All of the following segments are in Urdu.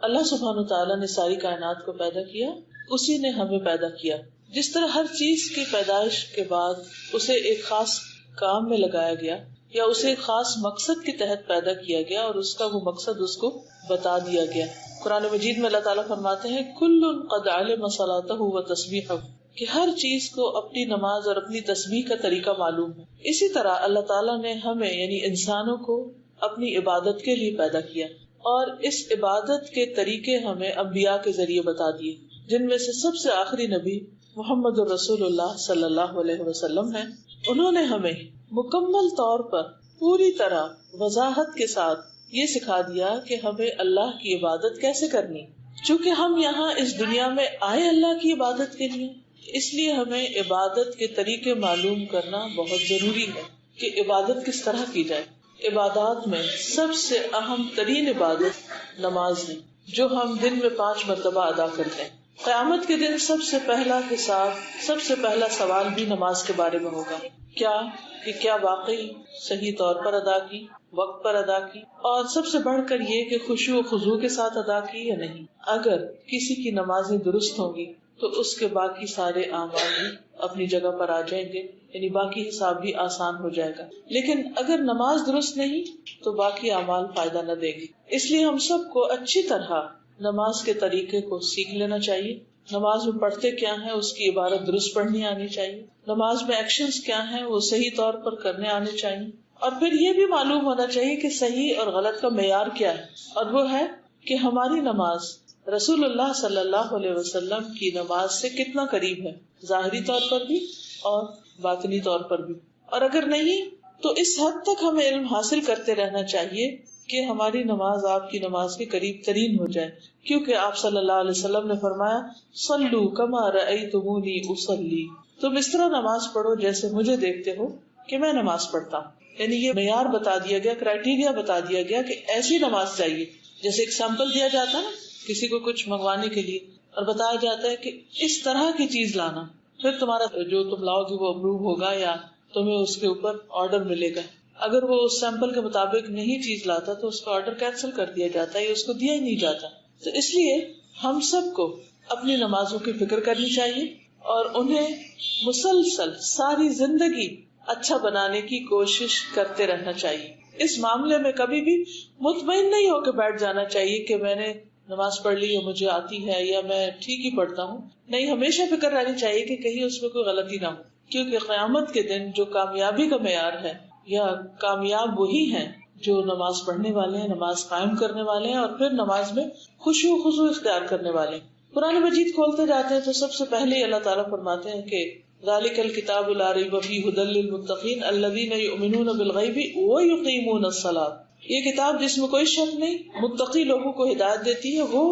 اللہ سبحانہ تعالیٰ نے ساری کائنات کو پیدا کیا، اسی نے ہمیں پیدا کیا. جس طرح ہر چیز کی پیدائش کے بعد اسے ایک خاص کام میں لگایا گیا یا اسے ایک خاص مقصد کے تحت پیدا کیا گیا اور اس کا وہ مقصد اس کو بتا دیا گیا. قرآن مجید میں اللہ تعالیٰ فرماتے ہیں کل قد علم صلاتہ و تسبیحہ، کہ ہر چیز کو اپنی نماز اور اپنی تسبیح کا طریقہ معلوم ہے. اسی طرح اللہ تعالیٰ نے ہمیں یعنی انسانوں کو اپنی عبادت کے لیے پیدا کیا اور اس عبادت کے طریقے ہمیں انبیاء کے ذریعے بتا دیے، جن میں سے سب سے آخری نبی محمد رسول اللہ صلی اللہ علیہ وسلم ہیں. انہوں نے ہمیں مکمل طور پر پوری طرح وضاحت کے ساتھ یہ سکھا دیا کہ ہمیں اللہ کی عبادت کیسے کرنی. چونکہ ہم یہاں اس دنیا میں آئے اللہ کی عبادت کے لیے، اس لیے ہمیں عبادت کے طریقے معلوم کرنا بہت ضروری ہے کہ عبادت کس طرح کی جائے. عبادات میں سب سے اہم ترین عبادت نماز ہے، جو ہم دن میں 5 مرتبہ ادا کرتے ہیں. قیامت کے دن سب سے پہلا حساب، سب سے پہلا سوال بھی نماز کے بارے میں ہوگا. کیا واقعی صحیح طور پر ادا کی، وقت پر ادا کی، اور سب سے بڑھ کر یہ کہ خشوع و خضوع کے ساتھ ادا کی یا نہیں. اگر کسی کی نمازیں درست ہوں گی تو اس کے باقی سارے اعمال بھی اپنی جگہ پر آ جائیں گے، یعنی باقی حساب بھی آسان ہو جائے گا. لیکن اگر نماز درست نہیں تو باقی اعمال فائدہ نہ دے گی. اس لیے ہم سب کو اچھی طرح نماز کے طریقے کو سیکھ لینا چاہیے. نماز میں پڑھتے کیا ہیں اس کی عبارت درست پڑھنی آنی چاہیے. نماز میں ایکشنز کیا ہیں وہ صحیح طور پر کرنے آنے چاہیے. اور پھر یہ بھی معلوم ہونا چاہیے کہ صحیح اور غلط کا معیار کیا ہے، اور وہ ہے کہ ہماری نماز رسول اللہ صلی اللہ علیہ وسلم کی نماز سے کتنا قریب ہے، ظاہری طور پر بھی اور باطنی طور پر بھی. اور اگر نہیں تو اس حد تک ہمیں علم حاصل کرتے رہنا چاہیے کہ ہماری نماز آپ کی نماز کے قریب ترین ہو جائے. کیونکہ آپ صلی اللہ علیہ وسلم نے فرمایا صلو کما رأیتمونی اصلی، تم اس طرح نماز پڑھو جیسے مجھے دیکھتے ہو کہ میں نماز پڑھتا ہوں. یعنی یہ معیار بتا دیا گیا، کرائٹیریا بتا دیا گیا کہ ایسی نماز چاہیے. جیسے ایک سیمپل دیا جاتا ہے کسی کو کچھ منگوانے کے لیے اور بتایا جاتا ہے کہ اس طرح کی چیز لانا، پھر تمہارا جو تم لاؤ گے وہ اپروو ہوگا یا تمہیں اس کے اوپر آرڈر ملے گا. اگر وہ اس سیمپل کے مطابق نہیں چیز لاتا تو اس کا آرڈر کینسل کر دیا جاتا ہے یا اس کو دیا ہی نہیں جاتا. تو اس لیے ہم سب کو اپنی نمازوں کی فکر کرنی چاہیے اور انہیں مسلسل ساری زندگی اچھا بنانے کی کوشش کرتے رہنا چاہیے. اس معاملے میں کبھی بھی مطمئن نہیں ہو کے بیٹھ جانا چاہیے کہ میں نے نماز پڑھ لی یا مجھے آتی ہے یا میں ٹھیک ہی پڑھتا ہوں. نہیں، ہمیشہ فکر رہنی چاہیے کہ کہیں اس میں کوئی غلطی نہ ہو. کیونکہ قیامت کے دن جو کامیابی کا معیار ہے یا کامیاب وہی ہیں جو نماز پڑھنے والے ہیں، نماز قائم کرنے والے ہیں اور پھر نماز میں خشوع و خضوع اختیار کرنے والے ہیں. قرآن مجید کھولتے جاتے ہیں تو سب سے پہلے اللہ تعالیٰ فرماتے ہیں کہ ذالک الکتاب لا ریب فیہ ھدی للمتقین الذین یؤمنون بالغیب ویقیمون الصلاۃ. یہ کتاب جس میں کوئی شک نہیں، متقی لوگوں کو ہدایت دیتی ہے، وہ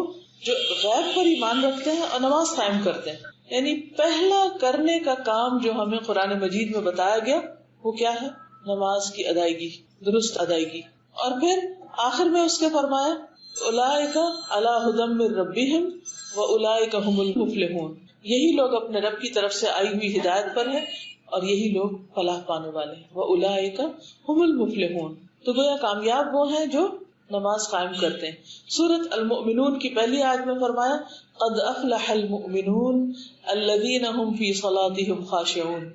جو غیب پر ایمان رکھتے ہیں اور نماز قائم کرتے ہیں. یعنی پہلا کرنے کا کام جو ہمیں قرآن مجید میں بتایا گیا وہ کیا ہے؟ نماز کی ادائیگی، درست ادائیگی. اور پھر آخر میں اس کے فرمایا اولئک علی ھدی من ربہم واولئک ھم المفلحون. یہی لوگ اپنے رب کی طرف سے آئی ہوئی ہدایت پر ہیں اور یہی لوگ فلاح پانے والے ہیں. واولئک ھم المفلحون. تو گویا کامیاب وہ ہیں جو نماز قائم کرتے ہیں. سورۃ المؤمنون کی پہلی آیت میں فرمایا قد افلح المؤمنون الذین هم فی صلاتهم خاشعون.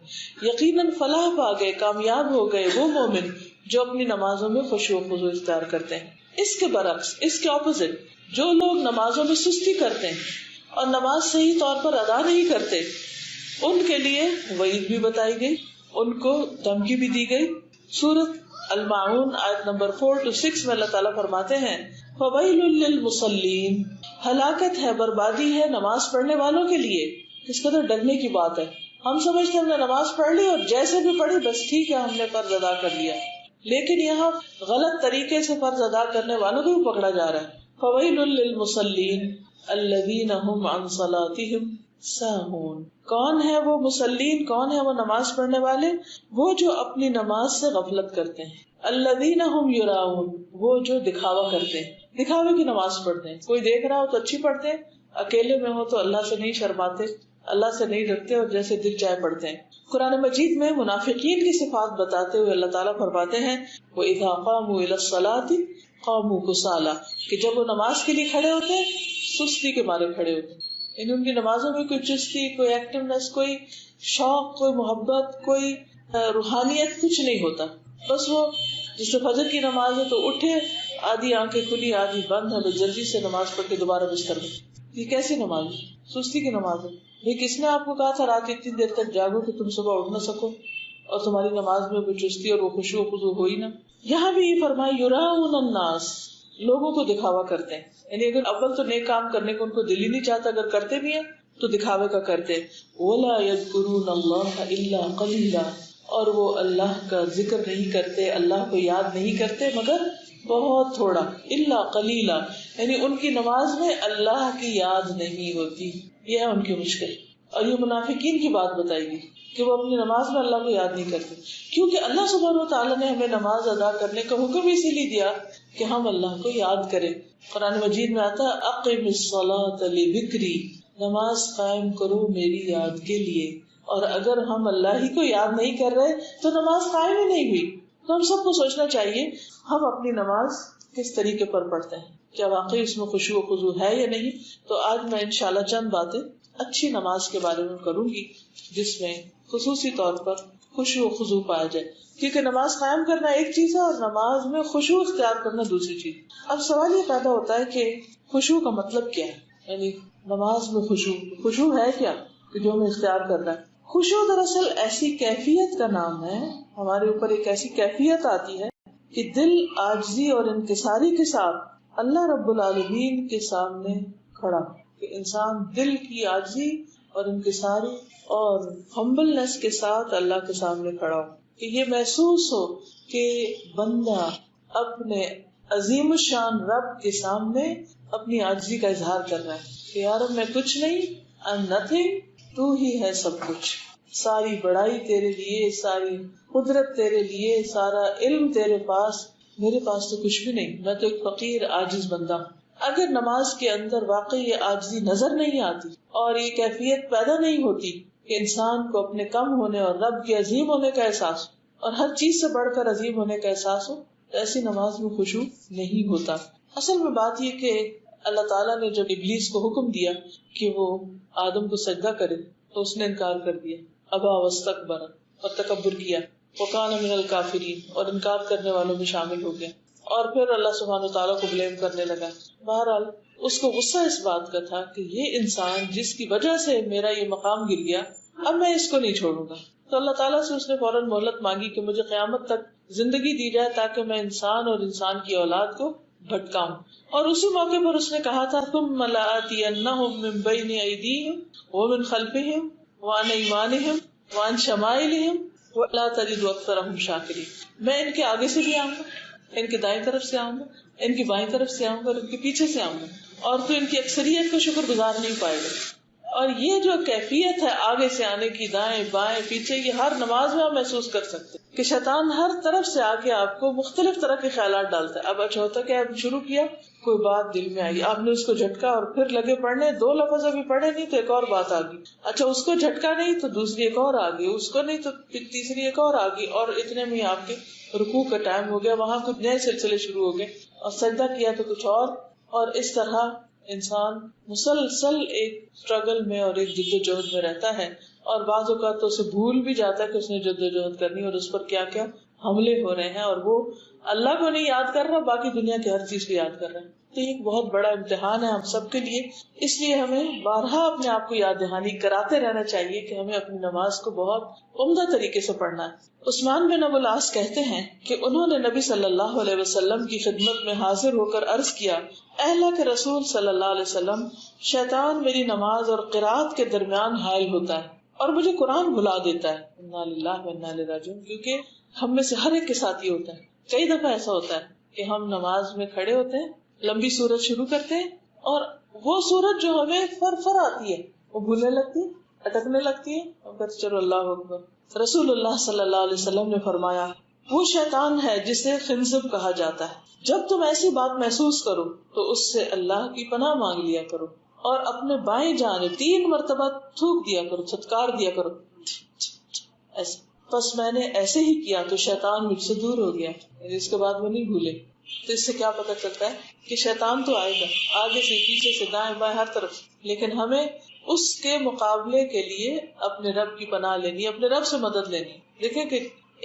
یقیناً فلاح پا گئے، کامیاب ہو گئے وہ مومن جو اپنی نمازوں میں خشوع و خضوع اختیار کرتے ہیں. اس کے برعکس، اس کے اپوزٹ، جو لوگ نمازوں میں سستی کرتے ہیں اور نماز صحیح طور پر ادا نہیں کرتے، ان کے لیے وعید بھی بتائی گئی، ان کو دھمکی بھی دی گئی. سورۃ الماعون آیت نمبر 4 سے 6 میں اللہ تعالیٰ فرماتے ہیں فویل للمصلین. ہلاکت ہے، بربادی ہے نماز پڑھنے والوں کے لیے. اس قدر ڈرنے کی بات ہے. ہم سمجھتے ہیں ہم نے نماز پڑھ لی اور جیسے بھی پڑھی بس ٹھیک ہے، ہم نے فرض ادا کر لیا، لیکن یہاں غلط طریقے سے فرض ادا کرنے والوں کو بھی پکڑا جا رہا ہے. فویل للمصلین الذین هم عن صلاتهم ساہون. کون ہے وہ مصلین، کون ہے وہ نماز پڑھنے والے؟ وہ جو اپنی نماز سے غفلت کرتے ہیں. الذین هم یراؤن، وہ جو دکھاوا کرتے ہیں، دکھاوے کی نماز پڑھتے ہیں. کوئی دیکھ رہا ہو تو اچھی پڑھتے ہیں، اکیلے میں ہو تو اللہ سے نہیں شرماتے، اللہ سے نہیں ڈرتے اور جیسے دل چاہے پڑھتے ہیں. قرآن مجید میں منافقین کی صفات بتاتے ہوئے اللہ تعالیٰ فرماتے ہیں وَإِذَا قَامُوا إِلَى الصَّلَاةِ قاموا کسالا، کہ جب وہ نماز کے لیے کھڑے ہوتے ہیں سستی کے مارے کھڑے ہوتے ہیں. یعنی ان کی نمازوں میں کوئی چستی، کوئی ایکٹیونیس، کوئی شوق، کوئی محبت، کوئی روحانیت کچھ نہیں ہوتا. بس وہ جس سے فجر کی نماز ہے تو اٹھے، آدھی آنکھیں کھلی آدھی بند ہے، بس جلدی سے نماز پڑھ کے دوبارہ بستر میں. یہ کیسی نماز ہے؟ سستی کی نماز ہے. بھائی کس نے آپ کو کہا تھا رات اتنی دیر تک جاگو کہ تم صبح اٹھ نہ سکو اور تمہاری نماز میں کوئی چستی اور وہ خشوع و خضوع ہو ہی نہ. یہاں بھی یہ فرمایا یراؤن الناس، لوگوں کو دکھاوا کرتے ہیں. یعنی اگر اول تو نیک کام کرنے کو ان کو دل ہی نہیں چاہتا، اگر کرتے بھی ہیں تو دکھاوے کا کرتے. ولا یذکرون اللہ الا قلیلا، اور وہ اللہ کا ذکر نہیں کرتے، اللہ کو یاد نہیں کرتے مگر بہت تھوڑا. الا قلیلا یعنی ان کی نماز میں اللہ کی یاد نہیں ہوتی. یہ ہے ان کی مشکل. اور یہ منافقین کی بات بتائی گئی کہ وہ اپنی نماز میں اللہ کو یاد نہیں کرتے، کیونکہ اللہ سبحانہ وتعالیٰ نے ہمیں نماز ادا کرنے کا حکم اسی لیے دیا کہ ہم اللہ کو یاد کریں. قرآن مجید میں آتا ہے اقم الصلاۃ لذکری، نماز قائم کرو میری یاد کے لیے. اور اگر ہم اللہ ہی کو یاد نہیں کر رہے تو نماز قائم ہی نہیں ہوئی. تو ہم سب کو سوچنا چاہیے ہم اپنی نماز کس طریقے پر پڑھتے ہیں، کیا واقعی اس میں خشوع و خضوع ہے یا نہیں. تو آج میں انشاءاللہ چند باتیں اچھی نماز کے بارے میں کروں گی جس میں خصوصی طور پر خشوع و خضوع پایا جائے، کیونکہ نماز قائم کرنا ایک چیز ہے اور نماز میں خشوع اختیار کرنا دوسری چیز. اب سوال یہ پیدا ہوتا ہے کہ خشوع کا مطلب کیا ہے، یعنی نماز میں خشوع ہے کیا کہ جو ہمیں اختیار کرنا ہے. خشوع دراصل ایسی کیفیت کا نام ہے، ہمارے اوپر ایک ایسی کیفیت آتی ہے کہ دل عاجزی اور انکساری کے ساتھ اللہ رب العالمین کے سامنے کھڑا، کہ انسان دل کی عاجزی اور انکساری اور ہمبلنس کے ساتھ اللہ کے سامنے کھڑا ہو، کہ یہ محسوس ہو کہ بندہ اپنے عظیم الشان رب کے سامنے اپنی عاجزی کا اظہار کر رہا ہے کہ یار میں کچھ نہیں، I'm nothing، تو ہی ہے سب کچھ، ساری بڑائی تیرے لیے، ساری قدرت تیرے لیے، سارا علم تیرے پاس، میرے پاس تو کچھ بھی نہیں، میں تو ایک فقیر عاجز بندہ ہوں. اگر نماز کے اندر واقعی یہ عاجزی نظر نہیں آتی اور یہ کیفیت پیدا نہیں ہوتی کہ انسان کو اپنے کم ہونے اور رب کے عظیم ہونے کا احساس اور ہر چیز سے بڑھ کر عظیم ہونے کا احساس ہو، تو ایسی نماز میں خشوع نہیں ہوتا. اصل میں بات یہ کہ اللہ تعالیٰ نے جب ابلیس کو حکم دیا کہ وہ آدم کو سجدہ کرے تو اس نے انکار کر دیا، ابا واستکبر، اور تکبر کیا، وکان من الکافرین، اور انکار کرنے والوں میں شامل ہو گیا، اور پھر اللہ سبحانہ وتعالیٰ کو بلیم کرنے لگا. بہرحال اس کو غصہ اس بات کا تھا کہ یہ انسان جس کی وجہ سے میرا یہ مقام گر گیا، اب میں اس کو نہیں چھوڑوں گا. تو اللہ تعالیٰ سے اس نے فوراً مہلت مانگی کہ مجھے قیامت تک زندگی دی جائے تاکہ میں انسان اور انسان کی اولاد کو بھٹکاؤں. اور اسی موقع پر اس نے کہا تھا ثم لآتینہم من بین ایدیہم ومن خلفہم وعن ایمانہم وعن شمائلہم ولا تجد اکثرہم شاکرین. میں ان کے آگے سے بھی آؤں گا، ان کے دائیں طرف سے آؤں گا، ان کی بائیں طرف سے آؤں گا اور ان کے پیچھے سے آؤں گا، اور تو ان کی اکثریت کو شکر گزار نہیں پائے گا. اور یہ جو کیفیت ہے آگے سے آنے کی، دائیں بائیں پیچھے، یہ ہر نماز میں آپ محسوس کر سکتے ہیں کہ شیطان ہر طرف سے آ کے آپ کو مختلف طرح کے خیالات ڈالتا ہے. اب اچھا ہوتا ہے کہ آپ شروع کیا، کوئی بات دل میں آئی، آپ نے اس کو جھٹکا اور پھر لگے پڑھنے، 2 لفظ ابھی پڑھے نہیں تو ایک اور بات آ گئی، اچھا اس کو جھٹکا نہیں تو دوسری ایک اور آ گئی، اس کو نہیں تو تیسری ایک اور آ گئی، اور اتنے میں آپ کے رکوع کا ٹائم ہو گیا، وہاں کچھ نئے سلسلے شروع ہو گئے، اور سجدہ کیا تو کچھ اور اس طرح انسان مسلسل ایک اسٹرگل میں اور ایک جدوجہد میں رہتا ہے. اور بعض اوقات تو اسے بھول بھی جاتا ہے کہ اس نے جدوجہد کرنی اور اس پر کیا کیا حملے ہو رہے ہیں، اور وہ اللہ کو نہیں یاد کر رہا، باقی دنیا کی ہر چیز کو یاد کر رہے ہیں. تو یہ ایک بہت بڑا امتحان ہے ہم سب کے لیے. اس لیے ہمیں بارہا اپنے آپ کو یاد دہانی کراتے رہنا چاہیے کہ ہمیں اپنی نماز کو بہت عمدہ طریقے سے پڑھنا ہے. عثمان بن ابو العاص کہتے ہیں کہ انہوں نے نبی صلی اللہ علیہ وسلم کی خدمت میں حاضر ہو کر عرض کیا، اے اللہ کے رسول صلی اللہ علیہ وسلم، شیطان میری نماز اور قرات کے درمیان حائل ہوتا ہے اور مجھے قرآن بھلا دیتا ہے. انا للہ و انا الیہ راجعون. کیونکہ ہم میں سے ہر ایک کے ساتھ یہ ہوتا ہے. کئی دفعہ ایسا ہوتا ہے کہ ہم نماز میں کھڑے ہوتے ہیں، لمبی سورت شروع کرتے ہیں، اور وہ سورت جو ہمیں فر آتی ہے وہ بھولنے لگتی ہے، اٹکنے لگتی ہے، اور کہتے چلو اللہ اکبر. رسول اللہ صلی اللہ علیہ وسلم نے فرمایا، وہ شیطان ہے جسے خنزب کہا جاتا ہے. جب تم ایسی بات محسوس کرو تو اس سے اللہ کی پناہ مانگ لیا کرو اور اپنے بائیں جانب 3 مرتبہ تھوک دیا کرو، چھٹکار دیا کرو ایسے. بس میں نے ایسے ہی کیا تو شیطان مجھ سے دور ہو گیا. اس کے بعد وہ نہیں بھولے. تو اس سے کیا پتہ چلتا ہے کہ شیطان تو آئے گا آگے سے پیچھے سے دائیں بائیں ہر طرف سے، لیکن ہمیں اس کے مقابلے کے لیے اپنے رب کی پناہ لینی، اپنے رب سے مدد لینی. دیکھیں کہ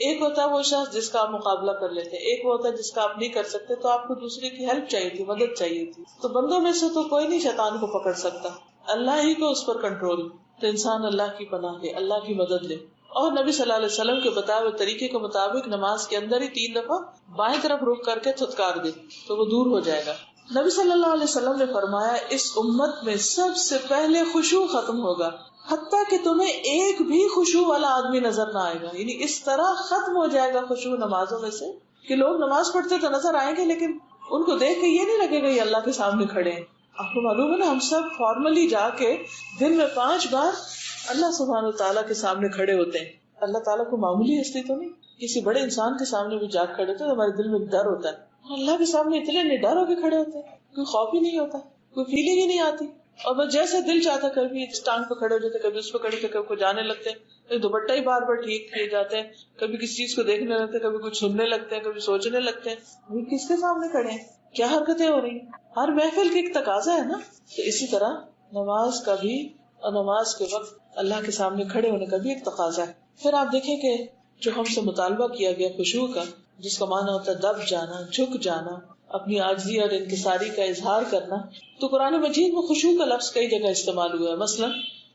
ایک ہوتا ہے وہ شخص جس کا آپ مقابلہ کر لیتے ہیں، ایک وہ ہوتا ہے جس کا آپ نہیں کر سکتے، تو آپ کو دوسرے کی ہیلپ چاہیے تھی، مدد چاہیے تھی. تو بندوں میں سے تو کوئی نہیں شیطان کو پکڑ سکتا، اللہ ہی کو اس پر کنٹرول. تو انسان اللہ کی پناہ لے، اللہ کی مدد لے. اور نبی صلی اللہ علیہ وسلم کے بتائے ہوئے طریقے کے مطابق نماز کے اندر ہی 3 دفعہ بائیں طرف رخ کر کے تھتکار دے تو وہ دور ہو جائے گا. نبی صلی اللہ علیہ وسلم نے فرمایا اس امت میں سب سے پہلے خشوع ختم ہوگا، حتیٰ کہ تمہیں ایک بھی خشوع والا آدمی نظر نہ آئے گا. یعنی اس طرح ختم ہو جائے گا خشوع نمازوں میں سے کہ لوگ نماز پڑھتے تو نظر آئیں گے، لیکن ان کو دیکھ کے یہ نہیں لگے گا یہ اللہ کے سامنے کھڑے ہیں. آپ کو معلوم ہے نا، ہم سب فارملی جا کے دن میں 5 بار اللہ سبحانہ وتعالیٰ کے سامنے کھڑے ہوتے ہیں. اللہ تعالیٰ کو معمولی ہستی تو نہیں، کسی بڑے انسان کے سامنے بھی جا کھڑے ہوتے ہیں، ہمارے دل میں ڈر ہوتا ہے. اللہ کے سامنے اتنے نڈر ہو کے کھڑے ہوتے ہیں، کوئی خوف ہی نہیں ہوتا، کوئی فیلنگ ہی نہیں آتی. اور بس جیسے دل چاہتا کبھی اس ٹانگ پہ کھڑے ہو جاتے، کبھی اس پہ کھڑے ہوتے، کبھی کو جانے لگتے ہیں، دوپٹہ ہی بار بار ٹھیک کیے جاتے ہیں، کبھی کسی چیز کو دیکھنے لگتے ہیں، کبھی کچھ سننے لگتے ہیں، کبھی سوچنے لگتے ہیں یہ کس کے سامنے کھڑے ہیں، کیا حرکتیں ہو رہی ہیں. ہر محفل کی ایک تقاضا ہے نا. تو اسی طرح نماز کا بھی، اور نماز کے وقت اللہ کے سامنے کھڑے ہونے کا بھی ایک تقاضا ہے. پھر آپ دیکھیں کہ جو ہم سے مطالبہ کیا گیا خشوع کا، جس کا معنی ہوتا ہے دب جانا، جھک جانا، اپنی عاجزی اور انکساری کا اظہار کرنا، تو قرآن مجید میں خشوع کا لفظ کئی جگہ استعمال ہوا ہے. مثلا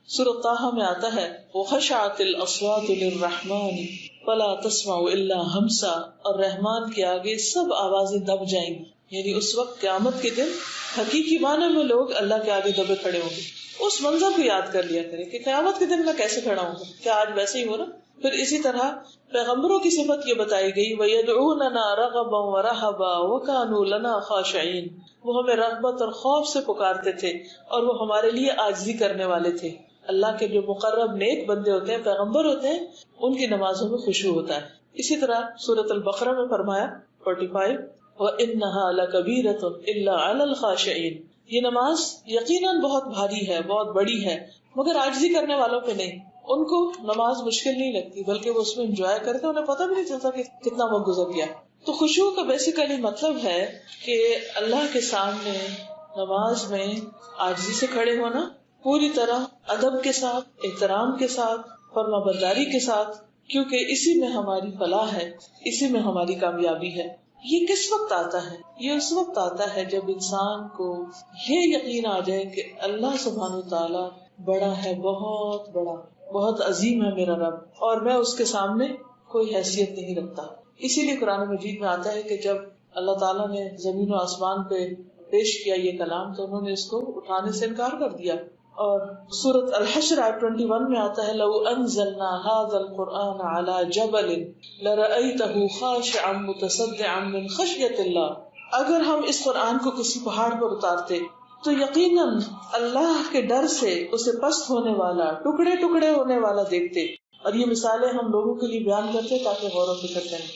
سورۃ طٰہٰ میں آتا ہے وَخَشَعَتِ الْأَصْوَاتُ لِلرَّحْمَٰنِ فَلَا تَسْمَعُ إِلَّا ہَمْسًا، اور رحمان کے آگے سب آوازیں دب جائیں گی. یعنی اس وقت قیامت کے دن حقیقی معنی میں لوگ اللہ کے آگے دبے کھڑے ہوں گے. اس منظر کو یاد کر لیا کرے کہ قیامت کے دن میں کیسے کھڑا ہوں گا، کیا آج ویسے ہی ہو رہا. پھر اسی طرح پیغمبروں کی صفت یہ بتائی گئی وَيَدْعُونَنَا رَغَبًا وَرَهَبًا وَكَانُوا لَنَا خَاشِعِينَ، وہ ہمیں رغبت اور خوف سے پکارتے تھے اور وہ ہمارے لیے عاجزی کرنے والے تھے. اللہ کے جو مقرب نیک بندے ہوتے ہیں، پیغمبر ہوتے ہیں، ان کی نمازوں میں خشوع ہوتا ہے. اسی طرح سورۃ البقرہ میں فرمایا 45 وَإِنَّهَا لَكَبِيرَةٌ إِلَّا عَلَى الْخَاشِعِينَ، یہ نماز یقیناً بہت بھاری ہے، بہت بڑی ہے، مگر عاجزی کرنے والوں پہ نہیں. ان کو نماز مشکل نہیں لگتی، بلکہ وہ اس میں انجوائے کرتے، انہیں پتہ بھی نہیں چلتا کہ کتنا وقت گزر گیا. تو خشوع کا بیسیکلی مطلب ہے کہ اللہ کے سامنے نماز میں عاجزی سے کھڑے ہونا، پوری طرح ادب کے ساتھ، احترام کے ساتھ، فرما برداری کے ساتھ، کیونکہ اسی میں ہماری فلاح ہے، اسی میں ہماری کامیابی ہے. یہ کس وقت آتا ہے؟ یہ اس وقت آتا ہے جب انسان کو یہ یقین آ جائے کہ اللہ سبحانہ وتعالی بڑا ہے، بہت بڑا، بہت عظیم ہے میرا رب، اور میں اس کے سامنے کوئی حیثیت نہیں رکھتا. اسی لیے قرآن مجید میں آتا ہے کہ جب اللہ تعالیٰ نے زمین و آسمان پہ پیش کیا یہ کلام تو انہوں نے اس کو اٹھانے سے انکار کر دیا. اور سورۃ الحشر آیت 21 میں آتا ہے لو انزلنا هذا القرآن على جبل لرأيته خاشعا متصدعا من خشية الله، اگر ہم اس قرآن کو کسی پہاڑ پر اتارتے تو یقیناً اللہ کے ڈر سے اسے پست ہونے والا، ٹکڑے ٹکڑے ہونے والا دیکھتے. اور یہ مثالیں ہم لوگوں کے لیے بیان کرتے تاکہ غور و فکر کریں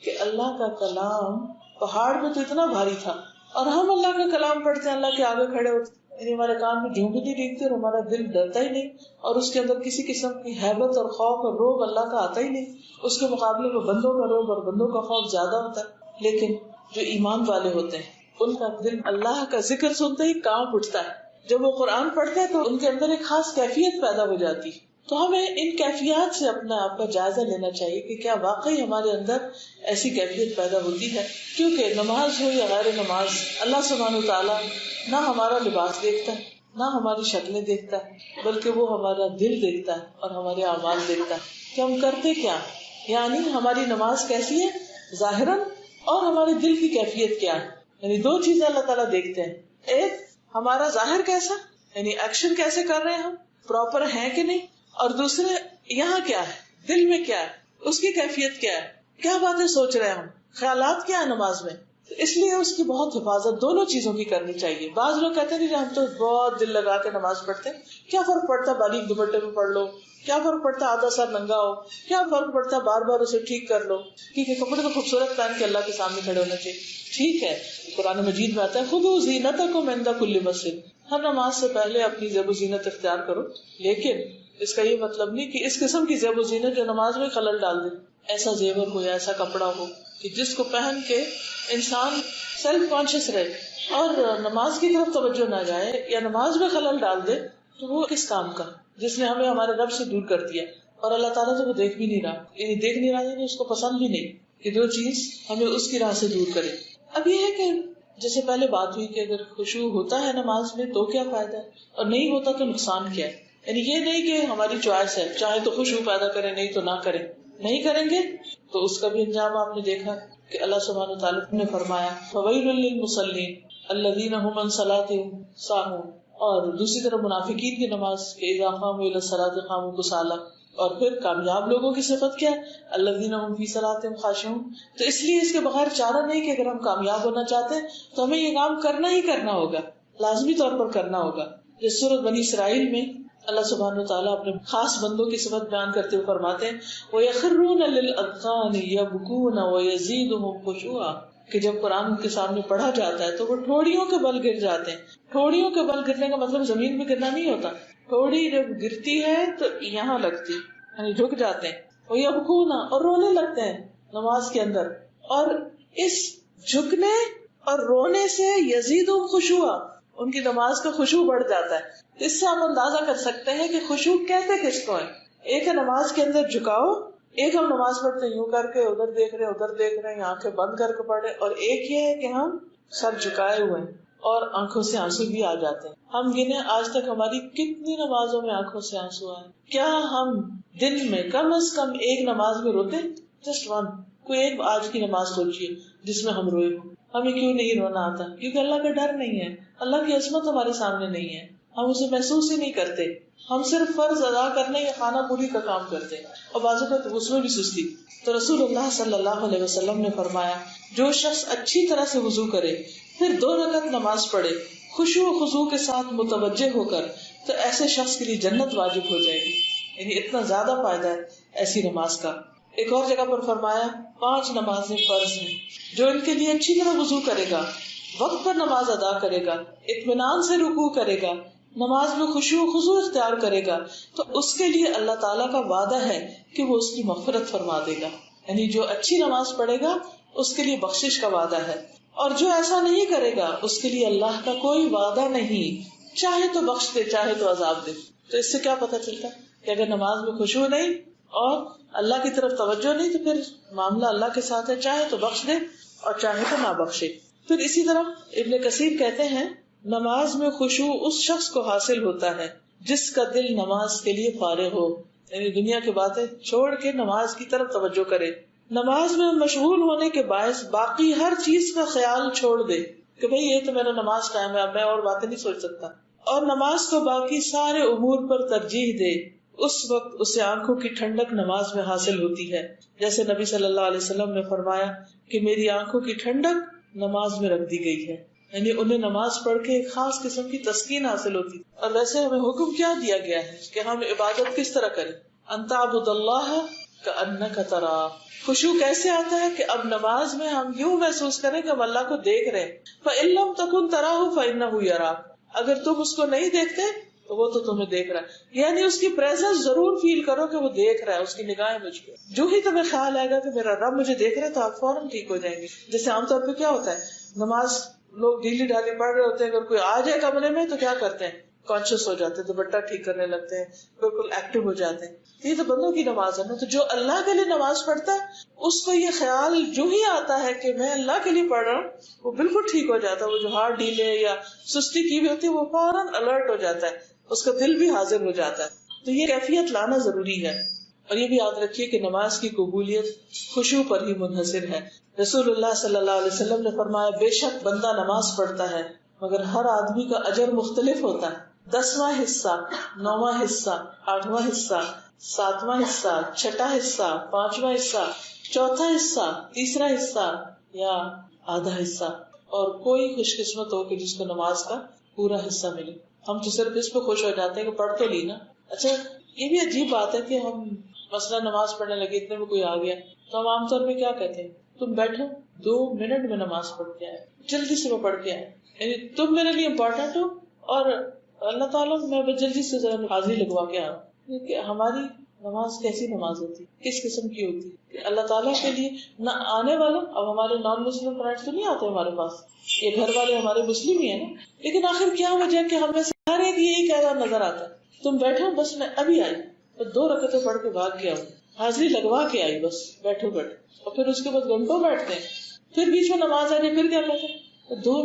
کہ اللہ کا کلام پہاڑ میں تو اتنا بھاری تھا، اور ہم اللہ کا کلام پڑھتے ہیں، اللہ کے آگے کھڑے ہوتے، یعنی ہمارے کان میں جھونکتی ڈیگتی اور ہمارا دل ڈرتا ہی نہیں، اور اس کے اندر کسی قسم کی ہیبت اور خوف اور روب اللہ کا آتا ہی نہیں. اس کے مقابلے میں بندوں کا روب اور بندوں کا خوف زیادہ ہوتا ہے. لیکن جو ایمان والے ہوتے ہیں ان کا دل اللہ کا ذکر سنتے ہی کانپ اٹھتا ہے. جب وہ قرآن پڑھتے ہیں تو ان کے اندر ایک خاص کیفیت پیدا ہو جاتی. تو ہمیں ان کیفیات سے اپنا آپ کا جائزہ لینا چاہیے کہ کیا واقعی ہمارے اندر ایسی کیفیت پیدا ہوتی ہے. کیونکہ نماز ہو یا غیر نماز، اللہ سبحانہ وتعالیٰ نہ ہمارا لباس دیکھتا ہے، نہ ہماری شکلیں دیکھتا ہے، بلکہ وہ ہمارا دل دیکھتا ہے اور ہمارے اعمال دیکھتا ہے کہ ہم کرتے کیا. یعنی ہماری نماز کیسی ہے ظاہراً، اور ہمارے دل کی کیفیت کیا ہے. یعنی 2 چیزیں اللہ تعالیٰ دیکھتے ہیں. ایک ہمارا ظاہر کیسا، یعنی ایکشن کیسے کر رہے ہیں ہم، پراپر ہیں کہ نہیں، اور دوسرے یہاں کیا ہے، دل میں کیا ہے، اس کی کیفیت کیا ہے، کیا باتیں سوچ رہے ہیں ہم، خیالات کیا ہے نماز میں. اس لیے اس کی بہت حفاظت دونوں چیزوں کی کرنی چاہیے. بعض لوگ کہتے ہیں کہ ہم تو بہت دل لگا کے نماز پڑھتے ہیں، کیا فرق پڑتا باریک دوپٹے میں پڑھ لو، کیا فرق پڑتا آدھا سر ننگا ہو، کیا فرق پڑتا بار بار اسے ٹھیک کر لو. ٹھیک ہے، کپڑے تو خوبصورت پہن کے اللہ کے سامنے کھڑے ہونا چاہیے، ٹھیک ہے. قرآن مجید میں آتا ہے خذوا زینتکم عند کل مسجد، ہر نماز سے پہلے اپنی زیب و زینت اختیار کرو. لیکن اس کا یہ مطلب نہیں کہ اس قسم کی زیب و زینت جو نماز میں خلل ڈال دے، ایسا زیور ہو یا ایسا کپڑا ہو کہ جس کو پہن کے انسان سیلف کانشیس رہے اور نماز کی طرف توجہ نہ جائے یا نماز میں خلل ڈال دے، تو وہ کس کام کا، جس نے ہمیں ہمارے رب سے دور کر دیا اور اللہ تعالیٰ تو وہ دیکھ بھی نہیں رہا، یعنی دیکھ نہیں رہا، یعنی اس کو پسند بھی نہیں کہ جو چیز ہمیں اس کی راہ سے دور کرے۔ اب یہ ہے کہ جیسے پہلے بات ہوئی کہ اگر خشوع ہوتا ہے نماز میں تو کیا فائدہ ہے اور نہیں ہوتا تو نقصان کیا ہے، یعنی یہ نہیں کہ ہماری چوائس ہے، چاہے تو خشوع پیدا کریں نہیں تو نہ کریں، نہیں کریں گے تو اس کا بھی انجام آپ نے دیکھا کہ اللہ سبحانہ وتعالیٰ نے فرمایا فَوَيْلٌ لِّلْمُصَلِّينَ الَّذِينَ هُمْ عَنْ صَلَاتِهِمْ سَاهُونَ، اور دوسری طرف منافقین کی نماز کہ اذا قاموا الى الصلاة قاموا كسالى، اور پھر کامیاب لوگوں کی صفت کیا ہے الذین هم فی صلاتهم خاشعون۔ تو اس لیے اس کے بغیر چارہ نہیں کہ اگر ہم کامیاب ہونا چاہتے ہیں تو ہمیں یہ کام کرنا ہی کرنا ہوگا، لازمی طور پر کرنا ہوگا۔ جس سورۃ بنی اسرائیل میں اللہ سبحانہ وتعالیٰ اپنے خاص بندوں کی صفت بیان کرتے ہوئے فرماتے ہیں وَيَخِرُّونَ لِلْأَذْقَانِ يَبْكُونَ وَيَزِيدُهُمْ خُشُوعًا، کہ جب قرآن کے سامنے پڑھا جاتا ہے تو وہ ٹھوڑیوں کے بل گر جاتے ہیں۔ ٹھوڑیوں کے بل گرنے کا مطلب زمین میں گرنا نہیں ہوتا، ٹھوڑی جب گرتی ہے تو یہاں لگتی، یعنی جھک جاتے ہیں، وَيَبْكُونَ، اور رونے لگتے ہیں نماز کے اندر، اور اس جھکنے اور رونے سے یزیدہم خشوعا، ان کی نماز کا خشوع بڑھ جاتا ہے۔ اس سے آپ اندازہ کر سکتے ہیں کہ خشوع کہتے کس کو ہے۔ ایک ہے نماز کے اندر جھکاؤ، ایک ہم نماز پڑھتے ہیں یوں کر کے ادھر دیکھ رہے ادھر دیکھ رہے ہیں آنکھیں بند کر کے پڑھ رہے، اور ایک یہ ہے کہ ہم سر جھکائے ہوئے ہیں اور آنکھوں سے آنسو بھی آ جاتے ہیں۔ ہم گنے آج تک ہماری کتنی نمازوں میں آنکھوں سے آنسو آئے، کیا ہم دن میں کم از کم ایک نماز میں روتے؟ جسٹ ون، کوئی ایک آج کی نماز سوچیے جس میں ہم روئے ہوں۔ ہمیں کیوں نہیں رونا آتا؟ کیونکہ اللہ کا ڈر نہیں ہے، اللہ کی عظمت ہمارے سامنے نہیں ہے، ہم اسے محسوس ہی نہیں کرتے، ہم صرف فرض ادا کرنے یا خانہ پوری کا کام کرتے ہیں، اور بعض اوقات اس میں بھی سستی۔ تو رسول اللہ صلی اللہ علیہ وسلم نے فرمایا جو شخص اچھی طرح سے وضو کرے پھر 2 رکعت نماز پڑھے خشوع و خضوع کے ساتھ متوجہ ہو کر، تو ایسے شخص کے لیے جنت واجب ہو جائے گی، یعنی اتنا زیادہ فائدہ ہے ایسی نماز کا۔ ایک اور جگہ پر فرمایا 5 نمازیں فرض ہیں، جو ان کے لیے اچھی طرح وضو کرے گا، وقت پر نماز ادا کرے گا، اطمینان سے رکوع کرے گا، نماز میں خشوع و خضوع اختیار کرے گا، تو اس کے لیے اللہ تعالیٰ کا وعدہ ہے کہ وہ اس کی مغفرت فرما دے گا، یعنی جو اچھی نماز پڑھے گا اس کے لیے بخشش کا وعدہ ہے، اور جو ایسا نہیں کرے گا اس کے لیے اللہ کا کوئی وعدہ نہیں، چاہے تو بخش دے چاہے تو عذاب دے۔ تو اس سے کیا پتہ چلتا کہ اگر نماز میں خشوع نہیں اور اللہ کی طرف توجہ نہیں تو پھر معاملہ اللہ کے ساتھ ہے، چاہے تو بخش دے اور چاہے تو نہ بخشے۔ پھر اسی طرح ابن کثیر کہتے ہیں نماز میں خشوع اس شخص کو حاصل ہوتا ہے جس کا دل نماز کے لیے فارغ ہو، یعنی دنیا کی باتیں چھوڑ کے نماز کی طرف توجہ کرے، نماز میں مشغول ہونے کے باعث باقی ہر چیز کا خیال چھوڑ دے کہ بھئی یہ تو میرا نماز ٹائم ہے، اب میں اور باتیں نہیں سوچ سکتا، اور نماز کو باقی سارے امور پر ترجیح دے، اس وقت اسے آنکھوں کی ٹھنڈک نماز میں حاصل ہوتی ہے، جیسے نبی صلی اللہ علیہ وسلم نے فرمایا کہ میری آنکھوں کی ٹھنڈک نماز میں رکھ دی گئی ہے، یعنی انہیں نماز پڑھ کے ایک خاص قسم کی تسکین حاصل ہوتی۔ اور ویسے ہمیں حکم کیا دیا گیا ہے کہ ہم عبادت کس طرح کریں، ان تعبد اللہ کأنک تراہ۔ خشوع کیسے آتا ہے کہ اب نماز میں ہم یوں محسوس کریں کہ ہم اللہ کو دیکھ رہے ہیں، فإن لم تکن تراہ فإنہ یراک، اگر تم اس کو نہیں دیکھتے تو وہ تو تمہیں دیکھ رہا ہے، یعنی اس کی پریزنس ضرور فیل کرو کہ وہ دیکھ رہا ہے، اس کی نگاہیں مجھ پہ۔ جو ہی تمہیں خیال آئے گا کہ میرا رب مجھے دیکھ رہا ہے تو آپ فوراً ٹھیک ہو جائیں گے۔ جیسے عام طور پہ کیا ہوتا ہے نماز لوگ ڈھیلی ڈھالی پڑھ رہے ہوتے ہیں، اگر کوئی آ جائے کمرے میں تو کیا کرتے ہیں کانشیس ہو جاتے ہیں، دوپٹہ ٹھیک کرنے لگتے ہیں، بالکل ایکٹیو ہو جاتے ہیں۔ یہ تو بندوں کی نماز ہے نا، تو جو اللہ کے لیے نماز پڑھتا ہے اس کو یہ خیال جو ہی آتا ہے کہ میں اللہ کے لیے پڑھ رہا ہوں وہ بالکل ٹھیک ہو جاتا ہے۔ وہ جو ہاتھ ڈھیلے یا سستی کی ہوئی ہوتی ہے وہ فوراً الرٹ ہو جاتا ہے، اس کا دل بھی حاضر ہو جاتا ہے۔ تو یہ کیفیت لانا ضروری ہے، اور یہ بھی یاد رکھیے کہ نماز کی قبولیت خشوع پر ہی منحصر ہے۔ رسول اللہ صلی اللہ علیہ وسلم نے فرمایا بے شک بندہ نماز پڑھتا ہے مگر ہر آدمی کا اجر مختلف ہوتا ہے، 10واں حصہ، 9واں حصہ، 8واں حصہ، 7واں حصہ، 6واں حصہ، 5واں حصہ، 4تھا حصہ، 3را حصہ یا آدھا حصہ، اور کوئی خوش قسمت ہو کہ جس کو نماز کا پورا حصہ ملے۔ ہم تو صرف اس پہ خوش ہو جاتے ہیں کہ پڑھ تو لی نا۔ اچھا یہ بھی عجیب بات ہے کہ ہم مثلا نماز پڑھنے لگے، اتنے میں کوئی آ گیا تو ہم عام طور پہ کیا کہتے ہیں، تم بیٹھو 2 منٹ میں نماز پڑھ کے آئے، جلدی سے وہ پڑھ کے آئے، یعنی تم میرے لیے امپورٹنٹ ہو اور اللہ تعالیٰ میں جلدی سے ذرا حاضری لگوا کے آؤں۔ ہماری نماز کیسی نماز ہوتی، کس قسم کی ہوتی کہ اللہ تعالیٰ کے لیے نہ آنے والا. اب ہمارے نان مسلم فرینڈس تو نہیں آتے ہمارے پاس، یہ گھر والے ہمارے مسلم ہی ہیں نا، لیکن آخر کیا وجہ کہ ہمیں سے ہر ایک یہی کہہ رہا نظر آتا ہے تم بیٹھو بس میں ابھی آئی، اور 2 رکعتیں پڑھ کے بھاگ کے آؤں، حاضری لگوا کے آئی، بس بیٹھو بیٹھو. اور پھر اس کے بعد گھنٹوں بیٹھتے ہیں، پھر بیچ میں نماز آ جائے پھر کیا کہتے ہیں 2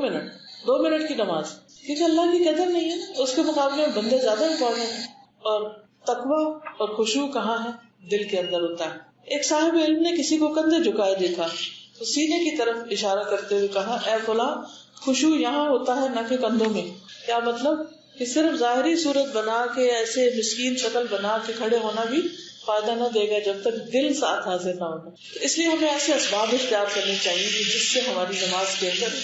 منٹ کی نماز، کیونکہ اللہ کی قدر نہیں ہے نا. اس کے مقابلے میں بندے زیادہ امپورٹنٹ ہیں. اور تقویٰ اور خشوع کہاں ہے؟ دل کے اندر ہوتا ہے. ایک صاحب علم نے کسی کو کندھے جھکائے دیکھا تو سینے کی طرف اشارہ کرتے ہوئے کہا اے فلاں خشوع یہاں ہوتا ہے نہ کہ کندھوں میں. کیا مطلب کہ صرف ظاہری صورت بنا کے ایسے مسکین شکل بنا کے کھڑے ہونا بھی فائدہ نہ دے گا جب تک دل ساتھ حاضر نہ ہوگا. اس لیے ہمیں ایسے اسباب اختیار کرنے چاہیے کہ جس سے ہماری نماز کے اندر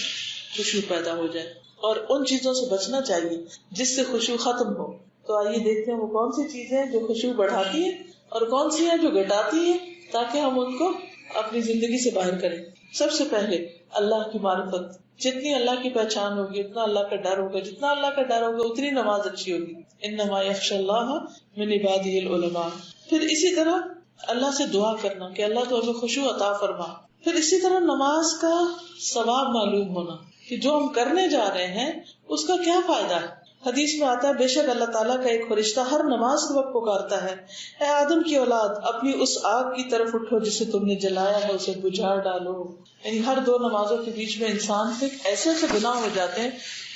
خشوع پیدا ہو جائے، اور ان چیزوں سے بچنا چاہیے جس سے خشوع ختم ہو. تو آئیے دیکھتے ہیں وہ کون سی چیزیں ہیں جو خشوع بڑھاتی ہیں اور کون سی ہیں جو گھٹاتی ہیں، تاکہ ہم ان کو اپنی زندگی سے باہر کریں. سب سے پہلے اللہ کی معرفت. جتنی اللہ کی پہچان ہوگی اتنا اللہ کا ڈر ہوگا، جتنا اللہ کا ڈر ہوگا اتنی نماز اچھی ہوگی. انما یخشی اللہ من عبادہ العلماء. پھر اسی طرح اللہ سے دعا کرنا کہ اللہ تو ہمیں خشوع عطا فرما. پھر اسی طرح نماز کا ثواب معلوم ہونا کہ جو ہم کرنے جا رہے ہیں اس کا کیا فائدہ ہے. حدیث میں آتا ہے بے شک اللہ تعالیٰ کا ایک فرشتہ ہر نماز کے وقت پکارتا ہے اے آدم کی اولاد اپنی اس آگ کی طرف اٹھو جسے تم نے جلایا ہے اسے بجھا ڈالو. یعنی ہر 2 نمازوں کے بیچ میں انسان سے ایسے ایسے گناہ ہو جاتے ہیں،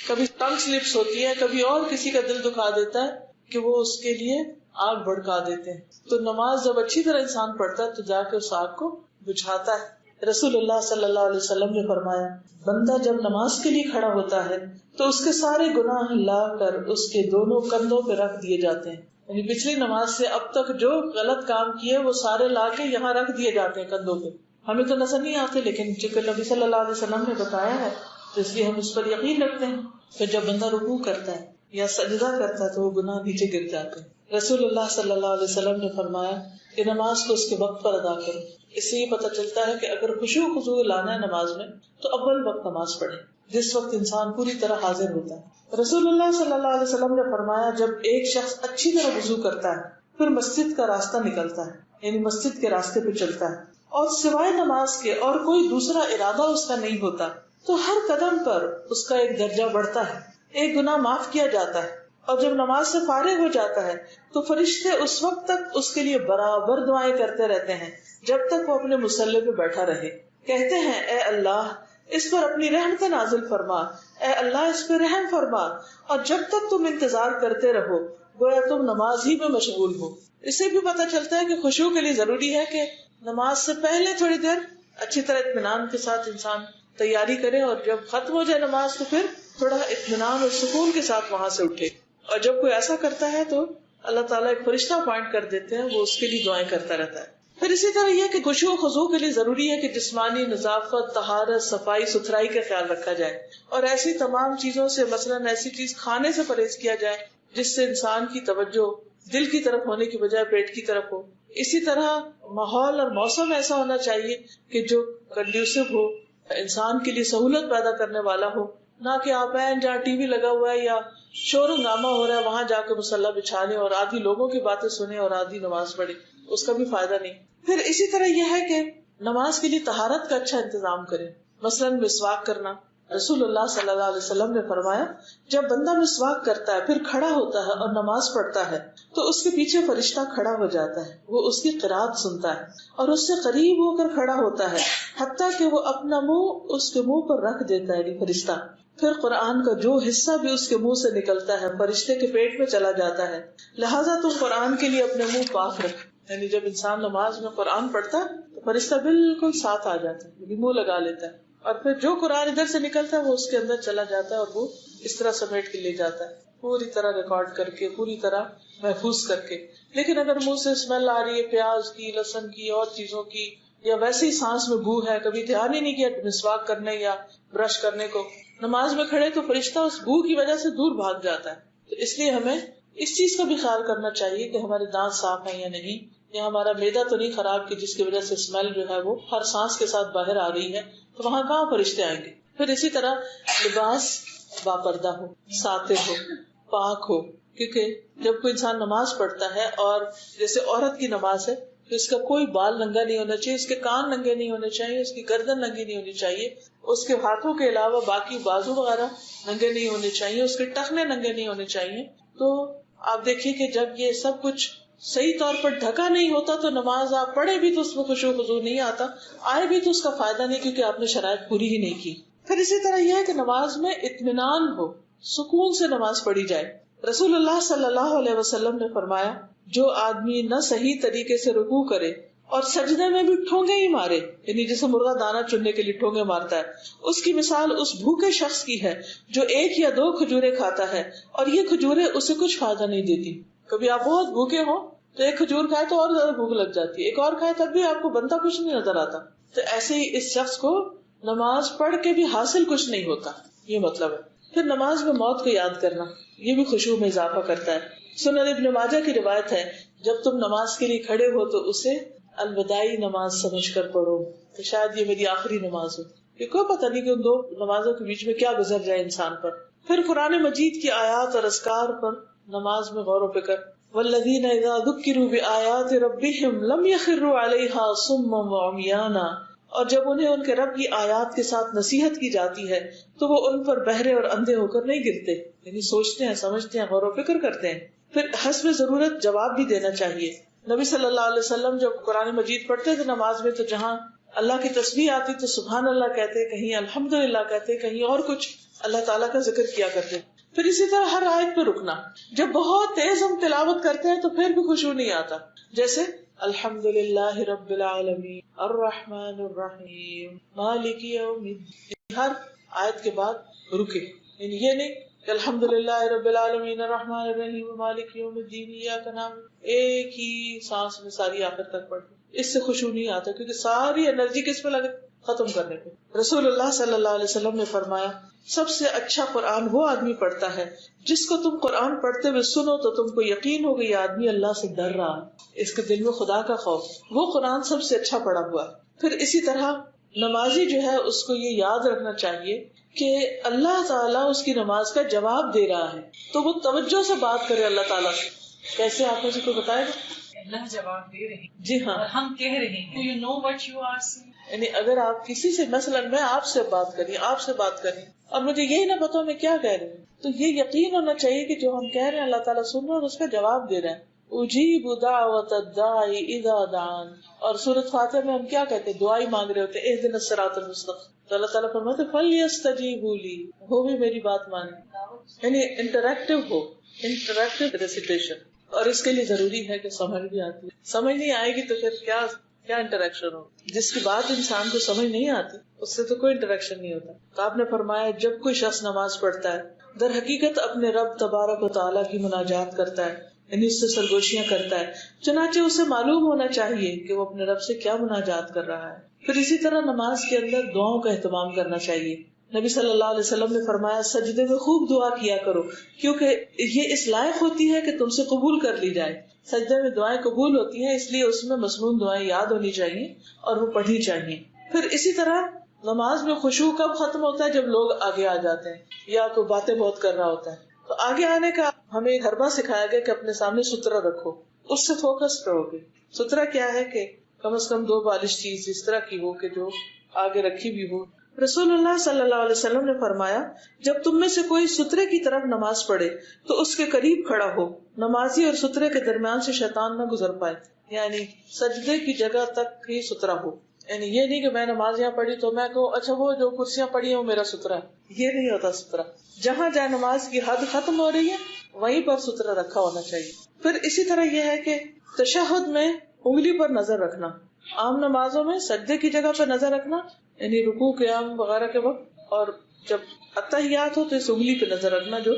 کبھی ٹنگ سلپس ہوتی ہے، کبھی اور کسی کا دل دکھا دیتا ہے کہ وہ اس کے لیے آگ بھڑکا دیتے ہیں. تو نماز جب اچھی طرح انسان پڑھتا ہے تو جا کے اس آگ کو بجھاتا ہے. رسول اللہ صلی اللہ علیہ وسلم نے فرمایا بندہ جب نماز کے لیے کھڑا ہوتا ہے تو اس کے سارے گناہ لا کر اس کے دونوں کندھوں پہ رکھ دیے جاتے ہیں. یعنی پچھلی نماز سے اب تک جو غلط کام کیے وہ سارے لا کے یہاں رکھ دیے جاتے ہیں کندھوں پہ. ہمیں تو نظر نہیں آتے، لیکن چونکہ نبی صلی اللہ علیہ وسلم نے بتایا ہے تو اس لیے ہم اس پر یقین رکھتے ہیں. پھر جب بندہ رکوع کرتا ہے یا سجدہ کرتا ہے تو وہ گناہ نیچے گر جاتے ہیں. رسول اللہ صلی اللہ علیہ وسلم نے فرمایا کہ نماز کو اس کے وقت پر ادا کرو. اس سے یہ پتہ چلتا ہے کہ اگر خشوع خضوع لانا ہے نماز میں تو اول وقت نماز پڑھے جس وقت انسان پوری طرح حاضر ہوتا ہے. رسول اللہ صلی اللہ علیہ وسلم نے فرمایا جب ایک شخص اچھی طرح وضو کرتا ہے پھر مسجد کا راستہ نکلتا ہے، یعنی مسجد کے راستے پہ چلتا ہے، اور سوائے نماز کے اور کوئی دوسرا ارادہ اس کا نہیں ہوتا، تو ہر قدم پر اس کا ایک درجہ بڑھتا ہے، ایک گناہ معاف کیا جاتا ہے. اور جب نماز سے فارغ ہو جاتا ہے تو فرشتے اس وقت تک اس کے لیے برابر دعائیں کرتے رہتے ہیں جب تک وہ اپنے مصلی پہ بیٹھا رہے. کہتے ہیں اے اللہ اس پر اپنی رحمت نازل فرما، اے اللہ اس پہ رحم فرما، اور جب تک تم انتظار کرتے رہو گویا تم نماز ہی میں مشغول ہو. اس سے بھی پتہ چلتا ہے کہ خشوع کے لیے ضروری ہے کہ نماز سے پہلے تھوڑی دیر اچھی طرح اطمینان کے ساتھ انسان تیاری کرے، اور جب ختم ہو جائے نماز تو پھر تھوڑا اطمینان اور سکون کے ساتھ وہاں سے اٹھے. اور جب کوئی ایسا کرتا ہے تو اللہ تعالیٰ ایک فرشتہ اپوائنٹ کر دیتے ہیں، وہ اس کے لیے دعائیں کرتا رہتا ہے. پھر اسی طرح یہ کہ خشوع و خضوع کے لیے ضروری ہے کہ جسمانی نظافت، طہارت، صفائی ستھرائی کا خیال رکھا جائے، اور ایسی تمام چیزوں سے مثلاً ایسی چیز کھانے سے پرہیز کیا جائے جس سے انسان کی توجہ دل کی طرف ہونے کی بجائے پیٹ کی طرف ہو. اسی طرح ماحول اور موسم ایسا ہونا چاہیے کہ جو کنڈیوسو ہو، انسان کے لیے سہولت پیدا کرنے والا ہو، نہ کہ آپ ہیں جہاں ٹی وی لگا ہوا ہے یا شور ہنگامہ ہو رہا ہے وہاں جا کے مصلی بچھا لیں اور آدھی لوگوں کی باتیں سنیں اور آدھی نماز پڑھیں، اس کا بھی فائدہ نہیں. پھر اسی طرح یہ ہے کہ نماز کے لیے طہارت کا اچھا انتظام کریں، مثلاً مسواک کرنا. رسول اللہ صلی اللہ علیہ وسلم نے فرمایا جب بندہ مسواک کرتا ہے پھر کھڑا ہوتا ہے اور نماز پڑھتا ہے تو اس کے پیچھے فرشتہ کھڑا ہو جاتا ہے، وہ اس کی قرات سنتا ہے اور اس سے قریب ہو کر کھڑا ہوتا ہے حتیٰ کہ وہ اپنا منہ اس کے منہ پر رکھ دیتا ہے، یعنی فرشتہ. پھر قرآن کا جو حصہ بھی اس کے منہ سے نکلتا ہے فرشتے کے پیٹ میں چلا جاتا ہے. لہٰذا تم قرآن کے لیے اپنے منہ پاک رکھ. یعنی جب انسان نماز میں قرآن پڑھتا ہے تو فرشتہ بالکل ساتھ آ جاتا ہے، یعنی منہ لگا لیتا ہے، اور پھر جو قرآن ادھر سے نکلتا ہے وہ اس کے اندر چلا جاتا ہے اور وہ اس طرح سمیٹ کے لے جاتا ہے، پوری طرح ریکارڈ کر کے، پوری طرح محفوظ کر کے. لیکن اگر منہ سے اسمیل آ رہی ہے پیاز کی، لہسن کی، اور چیزوں کی، یا ویسے ہی سانس میں بو ہے، کبھی دھیان ہی نہیں کیا مسواک کرنے یا برش کرنے کو، نماز میں کھڑے تو فرشتہ اس بو کی وجہ سے دور بھاگ جاتا ہے. تو اس لیے ہمیں اس چیز کا بھی خیال کرنا چاہیے کہ ہمارے دانت صاف ہیں یا نہیں، یا ہمارا معدہ تو نہیں خراب کہ جس کی وجہ سے اسمیل جو ہے وہ ہر سانس کے ساتھ باہر آ رہی ہے، تو وہاں کہاں فرشتے آئیں گے. پھر اسی طرح لباس باپردہ ہو، ساتر ہو، پاک ہو، کیونکہ جب کوئی انسان نماز پڑھتا ہے اور جیسے عورت کی نماز ہے تو اس کا کوئی بال ننگا نہیں ہونا چاہیے، اس کے کان ننگے نہیں ہونے چاہیے، اس کی گردن ننگی نہیں ہونی چاہیے، اس کے ہاتھوں کے علاوہ باقی بازو وغیرہ ننگے نہیں ہونے چاہیے، اس کے ٹخنے ننگے نہیں ہونے چاہیے. تو آپ دیکھیے کہ جب یہ سب کچھ صحیح طور پر ڈھکا نہیں ہوتا تو نماز آپ پڑھے بھی تو اس میں خشوع و خضوع نہیں آتا، آئے بھی تو اس کا فائدہ نہیں، کیونکہ آپ نے شرائط پوری ہی نہیں کی. پھر اسی طرح یہ ہے کہ نماز میں اطمینان ہو، سکون سے نماز پڑھی جائے. رسول اللہ صلی اللہ علیہ وسلم نے فرمایا جو آدمی نہ صحیح طریقے سے رکوع کرے اور سجدے میں بھی ٹھونگے ہی مارے، یعنی جیسے مرغا دانہ چننے کے لیے ٹھونگے مارتا ہے، اس کی مثال اس بھوکے شخص کی ہے جو 1 یا 2 کھجوریں کھاتا ہے اور یہ کھجوریں اسے کچھ فائدہ نہیں دیتی. کبھی آپ بہت بھوکے ہو تو 1 کھجور کھائے تو اور زیادہ بھوک لگ جاتی ہے، ایک اور کھائے تب بھی آپ کو بنتا کچھ نہیں نظر آتا. تو ایسے ہی اس شخص کو نماز پڑھ کے بھی حاصل کچھ نہیں ہوتا، یہ مطلب ہے. پھر نماز میں موت کو یاد کرنا، یہ بھی خشوع میں اضافہ کرتا ہے. سنن ابن ماجہ کی روایت ہے جب تم نماز کے لیے کھڑے ہو تو اسے الوداعی نماز سمجھ کر پڑھو کہ شاید یہ میری آخری نماز ہو، یہ کوئی پتہ نہیں کہ ان 2 نمازوں کے بیچ میں کیا گزر جائے انسان پر. پھر قرآن مجید کی آیات اور اذکار پر نماز میں غور و فکر. والذین اذا ذکروا بآیات ربہم لم یخروا علیہا صما وعمیانا، اور جب انہیں ان کے رب کی آیات کے ساتھ نصیحت کی جاتی ہے تو وہ ان پر بہرے اور اندھے ہو کر نہیں گرتے، یعنی سوچتے ہیں، سمجھتے ہیں، غور و فکر کرتے ہیں. پھر حسب ضرورت جواب بھی دینا چاہیے. نبی صلی اللہ علیہ وسلم جب قرآن مجید پڑھتے تھے نماز میں تو جہاں اللہ کی تسبیح آتی تو سبحان اللہ کہتے، کہیں الحمدللہ کہتے، کہیں اور کچھ اللہ تعالیٰ کا ذکر کیا کرتے. پھر اسی طرح ہر آیت پہ رکنا. جب بہت تیز ہم تلاوت کرتے ہیں تو پھر بھی خشوع نہیں آتا، جیسے الحمدللہ رب العالمین الرحمن الرحیم مالک یوم الدین، ہر آیت کے بعد رکے، یعنی یہ نہیں کہ الحمدللہ رب العالمین الرحمن الرحیم مالک یوم الدین ایاک نعبد ایک ہی سانس میں ساری آخر تک پڑھ. اس سے خشوع نہیں آتا کیونکہ ساری انرجی کس پہ لگے؟ ختم کرنے پہ. رسول اللہ صلی اللہ علیہ وسلم نے فرمایا سب سے اچھا قرآن وہ آدمی پڑھتا ہے جس کو تم قرآن پڑھتے ہوئے سنو تو تم کو یقین ہوگا یہ آدمی اللہ سے ڈر رہا ہے، اس کے دل میں خدا کا خوف، وہ قرآن سب سے اچھا پڑھا ہوا. پھر اسی طرح نمازی جو ہے اس کو یہ یاد رکھنا چاہیے کہ اللہ تعالیٰ اس کی نماز کا جواب دے رہا ہے تو وہ توجہ سے بات کرے اللہ تعالیٰ سے. کیسے آپ مجھے کو بتائے گا؟ اللہ جواب دے رہے ہیں، جی ہاں، ہم کہہ رہے ہیں you know what you are saying. یعنی اگر آپ کسی سے مثلا میں آپ سے بات کری، آپ سے بات کری اور مجھے یہی نہ پتا میں کیا کہہ رہی ہوں، تو یہ یقین ہونا چاہیے کہ جو ہم کہہ رہے ہیں اللہ تعالیٰ سن رہا ہے اور اس کا جواب دے رہا ہے. اجیب دعوت الداعی اذا دعان، اور سورۃ فاتحہ میں ہم کیا کہتے ہیں؟ دعائی مانگ رہے ہوتے اہدنا الصراط المستقیم، تو اللہ تعالیٰ فرماتے فلیستجیبوا لی، وہ بھی میری بات مانے، یعنی انٹریکٹیو ہو، انٹریکٹیو ریسیٹیشن. اور اس کے لیے ضروری ہے کہ سمجھ بھی آتی ہے، سمجھ نہیں آئے گی تو پھر کیا انٹریکشن ہو؟ جس کی بات انسان کو سمجھ نہیں آتی اس سے تو کوئی انٹریکشن نہیں ہوتا. تو آپ نے فرمایا جب کوئی شخص نماز پڑھتا ہے در حقیقت اپنے رب تبارک و تعالیٰ کی مناجات کرتا ہے، یعنی اس سے سرگوشیاں کرتا ہے، چنانچہ اسے معلوم ہونا چاہیے کہ وہ اپنے رب سے کیا مناجات کر رہا ہے. پھر اسی طرح نماز کے اندر دعاؤں کا اہتمام کرنا چاہیے. نبی صلی اللہ علیہ وسلم نے فرمایا سجدے میں خوب دعا کیا کرو کیونکہ یہ اس لائق ہوتی ہے کہ تم سے قبول کر لی جائے. سجدے میں دعائیں قبول ہوتی ہیں، اس لیے اس میں مسنون دعائیں یاد ہونی چاہیے اور وہ پڑھنی چاہیے. پھر اسی طرح نماز میں خشوع کب ختم ہوتا ہے؟ جب لوگ آگے آ جاتے ہیں یا کوئی باتیں بہت کر رہا ہوتا ہے. تو آگے آنے کا ہمیں ایک حربہ سکھایا گیا کہ اپنے سامنے سترہ رکھو، اس سے فوکس رہو گے. سترہ کیا ہے کہ کم از کم 2 بالش چیز اس طرح کی ہو کہ جو آگے رکھی بھی ہو. رسول اللہ صلی اللہ علیہ وسلم نے فرمایا جب تم میں سے کوئی سترے کی طرف نماز پڑھے تو اس کے قریب کھڑا ہو، نمازی اور سترے کے درمیان سے شیطان نہ گزر پائے. یعنی سجدے کی جگہ تک ہی سترا ہو، یعنی یہ نہیں کہ میں نماز یہاں پڑھی تو میں کہوں اچھا وہ جو کرسیاں پڑھی ہیں وہ میرا سترا ہے، یہ نہیں ہوتا. سترا جہاں جہاں نماز کی حد ختم ہو رہی ہے وہیں پر سترا رکھا ہونا چاہیے. پھر اسی طرح یہ ہے کہ تشہد میں انگلی پر نظر رکھنا، عام نمازوں میں سجدے کی جگہ پر نظر رکھنا یعنی رکوع قیام وغیرہ کے وقت، اور جب اتحیات ہو تو اس انگلی پہ نظر رکھنا جو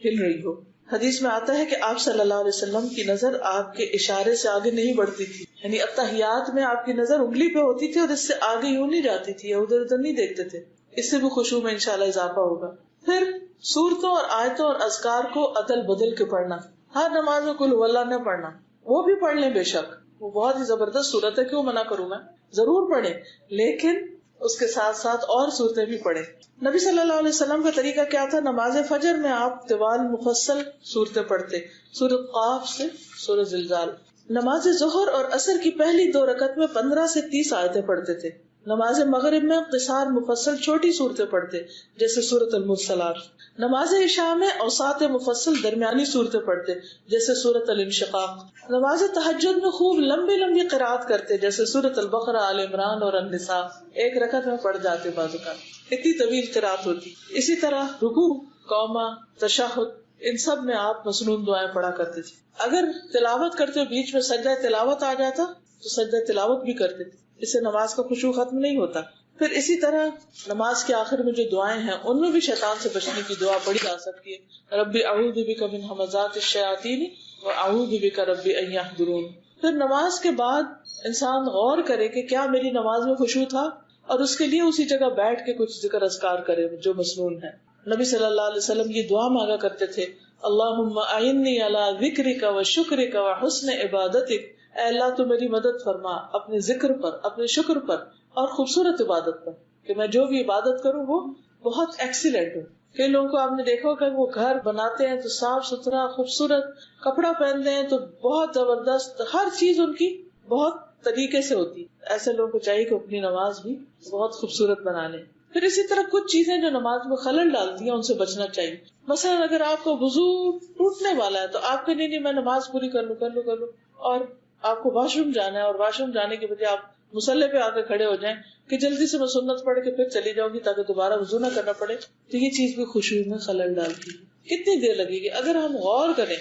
ہل رہی ہو. حدیث میں آتا ہے کہ آپ صلی اللہ علیہ وسلم کی نظر آپ کے اشارے سے آگے نہیں بڑھتی تھی، یعنی اتحیات میں آپ کی نظر انگلی پہ ہوتی تھی اور اس سے آگے یوں نہیں جاتی تھی یا ادھر ادھر نہیں دیکھتے تھے. اس سے بھی خشوع میں انشاءاللہ اضافہ ہوگا. پھر سورتوں اور آیتوں اور اذکار کو عدل بدل کے پڑھنا، ہر نماز میں قل هو اللہ نہ پڑھنا، وہ بھی پڑھ لیں بے شک، وہ بہت ہی زبردست صورت ہے، کیوں منع کروں میں، ضرور پڑھیں، لیکن اس کے ساتھ ساتھ اور صورتیں بھی پڑھیں. نبی صلی اللہ علیہ وسلم کا طریقہ کیا تھا؟ نماز فجر میں آپ طوال مفصل صورتیں پڑھتے، سورۃ قاف سے سورۃ زلزال. نماز ظہر اور عصر کی پہلی 2 رکعت میں 15 سے 30 آیتیں پڑھتے تھے. نماز مغرب میں قصار مفصل چھوٹی صورتیں پڑھتے جیسے سورۃ المرسلات. نماز عشاء میں اوساط مفصل درمیانی صورتیں پڑھتے جیسے سورۃ الانشقاق. نماز تہجد میں خوب لمبی لمبی قرات کرتے جیسے سورۃ البقرہ، آل عمران اور النساء. 1 رکعت میں پڑھ جاتے بعض اوقات، اتنی طویل قرات ہوتی. اسی طرح رکوع، قوما، تشہد، ان سب میں آپ مسنون دعائیں پڑھا کرتے تھے. اگر تلاوت کرتے بیچ میں سجدہ تلاوت آ جاتا تو سجدہ تلاوت بھی کرتے تھے، اس سے نماز کا خشوع ختم نہیں ہوتا. پھر اسی طرح نماز کے آخر میں جو دعائیں ہیں ان میں بھی شیطان سے بچنے کی دعا پڑھی جا سکتی ہے. ربی اعوذ بک من ہمزات الشیاطین واعوذ بک ربی ان یحضرون. پھر نماز کے بعد انسان غور کرے کہ کیا میری نماز میں خشوع تھا، اور اس کے لیے اسی جگہ بیٹھ کے کچھ ذکر اذکار کرے جو مسنون ہے. نبی صلی اللہ علیہ وسلم یہ دعا مانگا کرتے تھے، اللہم اعنی علی ذکرک و شکرک و حسن عبادتک. اے اللہ تو میری مدد فرما اپنے ذکر پر، اپنے شکر پر اور خوبصورت عبادت پر، کہ میں جو بھی عبادت کروں وہ بہت ایکسیلنٹ ہو. کئی لوگوں کو آپ نے دیکھا کہ وہ گھر بناتے ہیں تو صاف ستھرا خوبصورت، کپڑا پہنتے ہیں تو بہت زبردست، ہر چیز ان کی بہت طریقے سے ہوتی. ایسے لوگوں کو چاہیے کہ اپنی نماز بھی بہت خوبصورت بنا لیں. پھر اسی طرح کچھ چیزیں جو نماز میں خلل ڈالتی ہیں ان سے بچنا چاہیے. مثلا اگر آپ کو وضو ٹوٹنے والا ہے تو آپ کہ نہیں میں نماز پوری کر لوں، اور آپ کو واش روم جانا ہے اور واش روم جانے کے بجائے آپ مصلی پہ آ کے کھڑے ہو جائیں کہ جلدی سے میں سنت پڑھ کے پھر چلی جاؤں گی تاکہ دوبارہ وضو نہ کرنا پڑے، تو یہ چیز بھی خشوع میں خلل ڈالتی ہے. کتنی دیر لگے گی؟ اگر ہم غور کریں،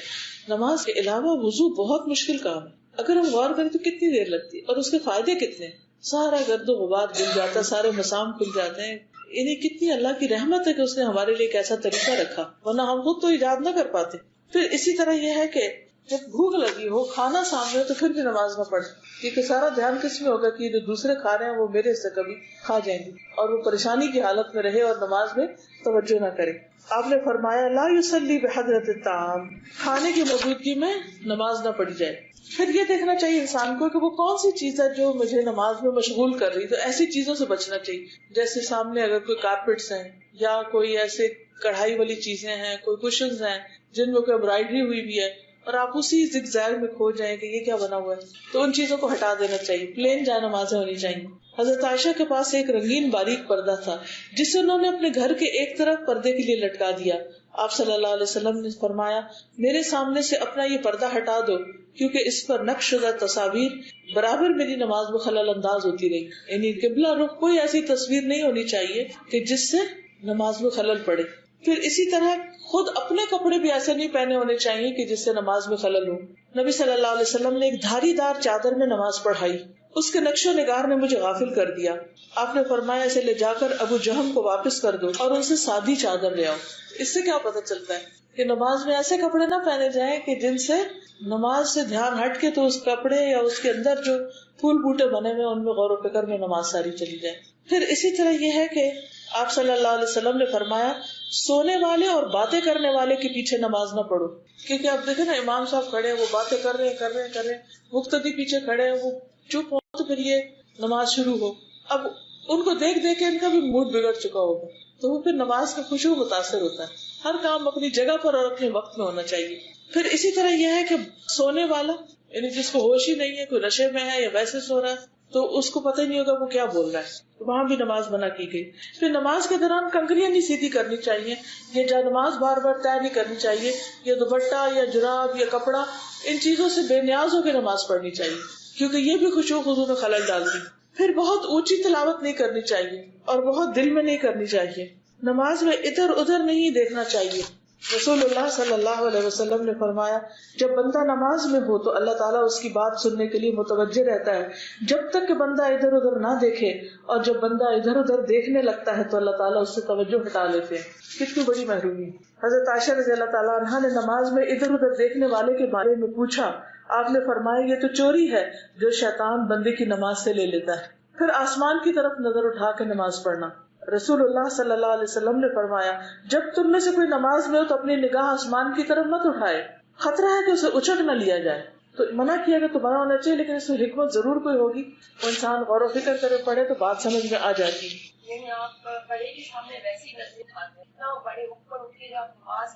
نماز کے علاوہ وضو بہت مشکل کام ہے. اگر ہم غور کریں تو کتنی دیر لگتی ہے، اور اس کے فائدے کتنے. سارا گرد و غبار دل جاتا ہے، سارے مسام کھل جاتے ہیں. یعنی کتنی اللہ کی رحمت ہے کہ اس نے ہمارے لیے ایک ایسا طریقہ رکھا، ورنہ ہم خود تو ایجاد نہ کر پاتے. پھر اسی طرح یہ ہے کہ جب بھوک لگی ہو، کھانا سامنے ہو، تو پھر بھی نماز نہ پڑھے، کیونکہ سارا دھیان کس میں ہوگا کہ جو دوسرے کھا رہے ہیں وہ میرے سے کبھی کھا جائیں گے، اور وہ پریشانی کی حالت میں رہے اور نماز میں توجہ نہ کرے. آپ نے فرمایا لا یصلی بحضرۃ الطعام، کھانے کی موجودگی میں نماز نہ پڑھی جائے. پھر یہ دیکھنا چاہیے انسان کو کہ وہ کون سی چیز ہے جو مجھے نماز میں مشغول کر رہی، تو ایسی چیزوں سے بچنا چاہیے. جیسے سامنے اگر کوئی کارپیٹس ہیں یا کوئی ایسے کڑھائی والی چیزیں ہیں، کوئی کشنز ہیں جن میں کوئی امبرائڈری ہوئی بھی ہے، اور آپ اسی زگزیگ میں کھو جائیں کہ یہ کیا بنا ہوا ہے، تو ان چیزوں کو ہٹا دینا چاہیے. پلین جائے نمازیں ہونی چاہیے. حضرت عائشہ کے پاس ایک رنگین باریک پردہ تھا جسے انہوں نے اپنے گھر کے ایک طرف پردے کے لیے لٹکا دیا. آپ صلی اللہ علیہ وسلم نے فرمایا میرے سامنے سے اپنا یہ پردہ ہٹا دو، کیونکہ اس پر نقش شدہ تصاویر برابر میری نماز میں خلل انداز ہوتی رہی. یعنی قبلہ رخ کوئی ایسی تصویر نہیں ہونی چاہیے کہ جس سے نماز میں خلل پڑے. پھر اسی طرح خود اپنے کپڑے بھی ایسے نہیں پہنے ہونے چاہیے کہ جس سے نماز میں خلل ہو. نبی صلی اللہ علیہ وسلم نے ایک دھاری دار چادر میں نماز پڑھائی، اس کے نقش و نگار نے مجھے غافل کر دیا. آپ نے فرمایا اسے لے جا کر ابو جہم کو واپس کر دو اور ان سے سادی چادر لے آؤ. اس سے کیا پتہ چلتا ہے کہ نماز میں ایسے کپڑے نہ پہنے جائیں کہ جن سے نماز سے دھیان ہٹ کے تو اس کپڑے یا اس کے اندر جو پھول بوٹے بنے ہوئے ان میں غور و فکر میں نماز ساری چلی جائے. پھر اسی طرح یہ ہے کہ آپ صلی اللہ علیہ وسلم نے فرمایا سونے والے اور باتیں کرنے والے کے پیچھے نماز نہ پڑھو. کیونکہ آپ دیکھیں نا امام صاحب کھڑے ہیں، وہ باتیں کر رہے ہیں، مقتدی پیچھے کھڑے ہیں، وہ چپ ہو تو پھر یہ نماز شروع ہو. اب ان کو دیکھ دیکھ کے ان کا بھی موڈ بگڑ چکا ہوگا، تو وہ پھر نماز کا خشوع متاثر ہوتا ہے. ہر کام اپنی جگہ پر اور اپنے وقت میں ہونا چاہیے. پھر اسی طرح یہ ہے کہ سونے والا یعنی جس کو ہوش ہی نہیں ہے، کوئی نشے میں ہے یا ویسے سو رہا ہے تو اس کو پتہ ہی نہیں ہوگا وہ کیا بول رہا ہے، تو وہاں بھی نماز منع کی گئی. پھر نماز کے دوران کنکریاں نہیں سیدھی کرنی چاہیے، یہ جا نماز بار بار طے نہیں کرنی چاہیے، یا دوپٹہ یا جراب یا کپڑا ان چیزوں سے بے نیاز ہو کے نماز پڑھنی چاہیے، کیونکہ یہ بھی خشوع و خضوع میں خلل ڈالتی. پھر بہت اونچی تلاوت نہیں کرنی چاہیے اور بہت دل میں نہیں کرنی چاہیے. نماز میں ادھر ادھر نہیں دیکھنا چاہیے. رسول اللہ صلی اللہ علیہ وسلم نے فرمایا جب بندہ نماز میں ہو تو اللہ تعالیٰ اس کی بات سننے کے لیے متوجہ رہتا ہے جب تک کہ بندہ ادھر ادھر نہ دیکھے، اور جب بندہ ادھر ادھر دیکھنے لگتا ہے تو اللہ تعالیٰ اس سے توجہ ہٹا لیتے ہیں. کتنی بڑی محرومی. حضرت عائشہ رضی اللہ تعالیٰ عنہا نے نماز میں ادھر ادھر دیکھنے والے کے بارے میں پوچھا. آپ نے فرمایا یہ تو چوری ہے جو شیطان بندے کی نماز سے لے لیتا ہے. پھر آسمان کی طرف نظر اٹھا کے نماز پڑھنا. رسول اللہ صلی اللہ علیہ وسلم نے فرمایا جب تم میں سے کوئی نماز میں ہو تو اپنی نگاہ آسمان کی طرف مت اٹھائے، خطرہ ہے کہ اسے اچک نہ لیا جائے. تو منع کیا گیا تو منع ہونا چاہیے، لیکن اس میں حکمت ضرور کوئی ہوگی، وہ انسان غور و فکر کرے پڑھے تو بات سمجھ میں آ جاتی ہے. یعنی آپ بڑے کے سامنے ویسی نظر کھاتے ہیں نہ بڑے اوپر اٹھ کے جب نماز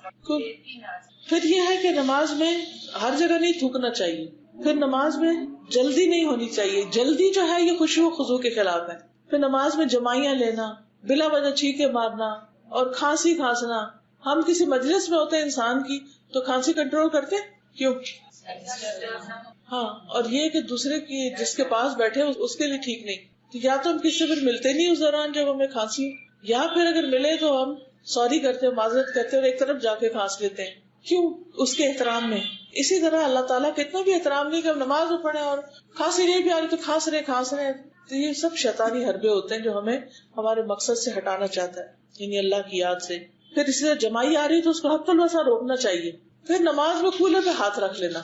پھر یہ ہے کہ نماز میں ہر جگہ نہیں تھوکنا چاہیے. پھر نماز میں جلدی نہیں ہونی چاہیے، جلدی جو ہے یہ خشوع و خضوع کے خلاف ہے. پھر نماز میں جمائیاں لینا، بلا وجہ چھینکے مارنا اور کھانسی کھانسنا. ہم کسی مجلس میں ہوتے ہیں انسان کی تو کھانسی کنٹرول کرتے کیوں؟ ہاں، اور یہ کہ دوسرے کی جس کے پاس بیٹھے اس کے لیے ٹھیک نہیں. تو یا تو ہم کسی سے پھر ملتے نہیں اس دوران جب ہمیں کھانسی، یا پھر اگر ملے تو ہم سوری کرتے ہیں، معذرت کرتے ہیں اور ایک طرف جا کے کھانس لیتے ہیں. کیوں؟ اس کے احترام میں. اسی طرح اللہ تعالیٰ کا اتنا بھی احترام نہیں کہ ہم نماز میں پڑھیں اور کھانسی نہیں بھی آ رہی تو کھانس رہے. تو یہ سب شیطانی حربے ہوتے ہیں جو ہمیں ہمارے مقصد سے ہٹانا چاہتا ہے، یعنی اللہ کی یاد سے. پھر اسی طرح جمائی آ رہی ہے تو اس کو حق الوسع روکنا چاہیے. پھر نماز میں کولے پہ ہاتھ رکھ لینا،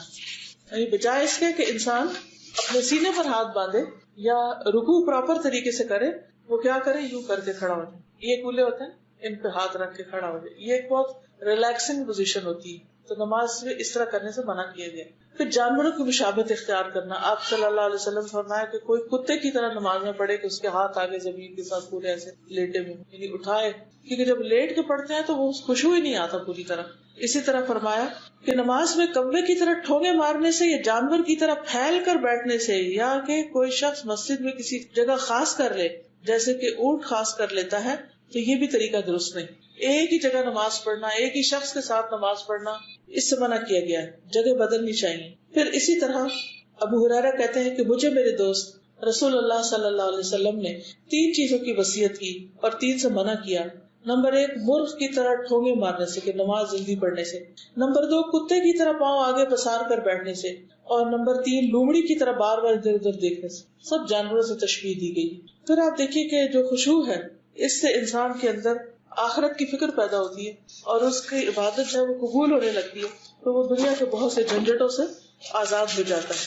یعنی بجائے اس کے کہ انسان اپنے سینے پر ہاتھ باندھے یا رکوع پراپر طریقے سے کرے، وہ کیا کرے؟ یوں کر کے کھڑا ہو جائے. یہ کولے ہوتے ہیں، ان پہ ہاتھ رکھ کے کھڑا ہو جائے. یہ ایک بہت ریلیکسنگ پوزیشن ہوتی ہے، تو نماز میں اس طرح کرنے سے منع کیا گیا. پھر جانوروں کی مشابہت اختیار کرنا. آپ صلی اللہ علیہ وسلم فرمایا کہ کوئی کتے کی طرح نماز میں پڑھے کہ اس کے ہاتھ آگے زمین کے ساتھ پورے ایسے لیٹے ہوئے، یعنی اٹھائے، کیونکہ جب لیٹ کے پڑھتے ہیں تو وہ خشوع ہی نہیں آتا پوری طرح. اسی طرح فرمایا کہ نماز میں کوے کی طرح ٹھونگے مارنے سے یا جانور کی طرح پھیل کر بیٹھنے سے، یا کہ کوئی شخص مسجد میں کسی جگہ خاص کر لے جیسے کہ اونٹ خاص کر لیتا ہے، تو یہ بھی طریقہ درست نہیں. ایک ہی جگہ نماز پڑھنا، ایک ہی شخص کے ساتھ نماز پڑھنا، اس سے منع کیا گیا ہے. جگہ بدلنی چاہیے. پھر اسی طرح ابو ہریرہ کہتے ہیں کہ مجھے میرے دوست رسول اللہ صلی اللہ علیہ وسلم نے 3 چیزوں کی وصیت کی اور 3 سے منع کیا. نمبر 1 مرغ کی طرح ٹھونگے مارنے سے کہ نماز جلدی پڑھنے سے. نمبر 2 کتے کی طرح پاؤں آگے پسار کر بیٹھنے سے. اور نمبر 3 لومڑی کی طرح بار بار ادھر ادھر دیکھنے سے. سب جانوروں سے تشبیہ دی گئی. پھر آپ دیکھیے کہ جو خشوع ہے اس سے انسان کے اندر آخرت کی فکر پیدا ہوتی ہے اور اس کی عبادت جب وہ قبول ہونے لگتی ہے تو وہ دنیا کے بہت سے جھنجھٹوں سے آزاد ہو جاتا ہے.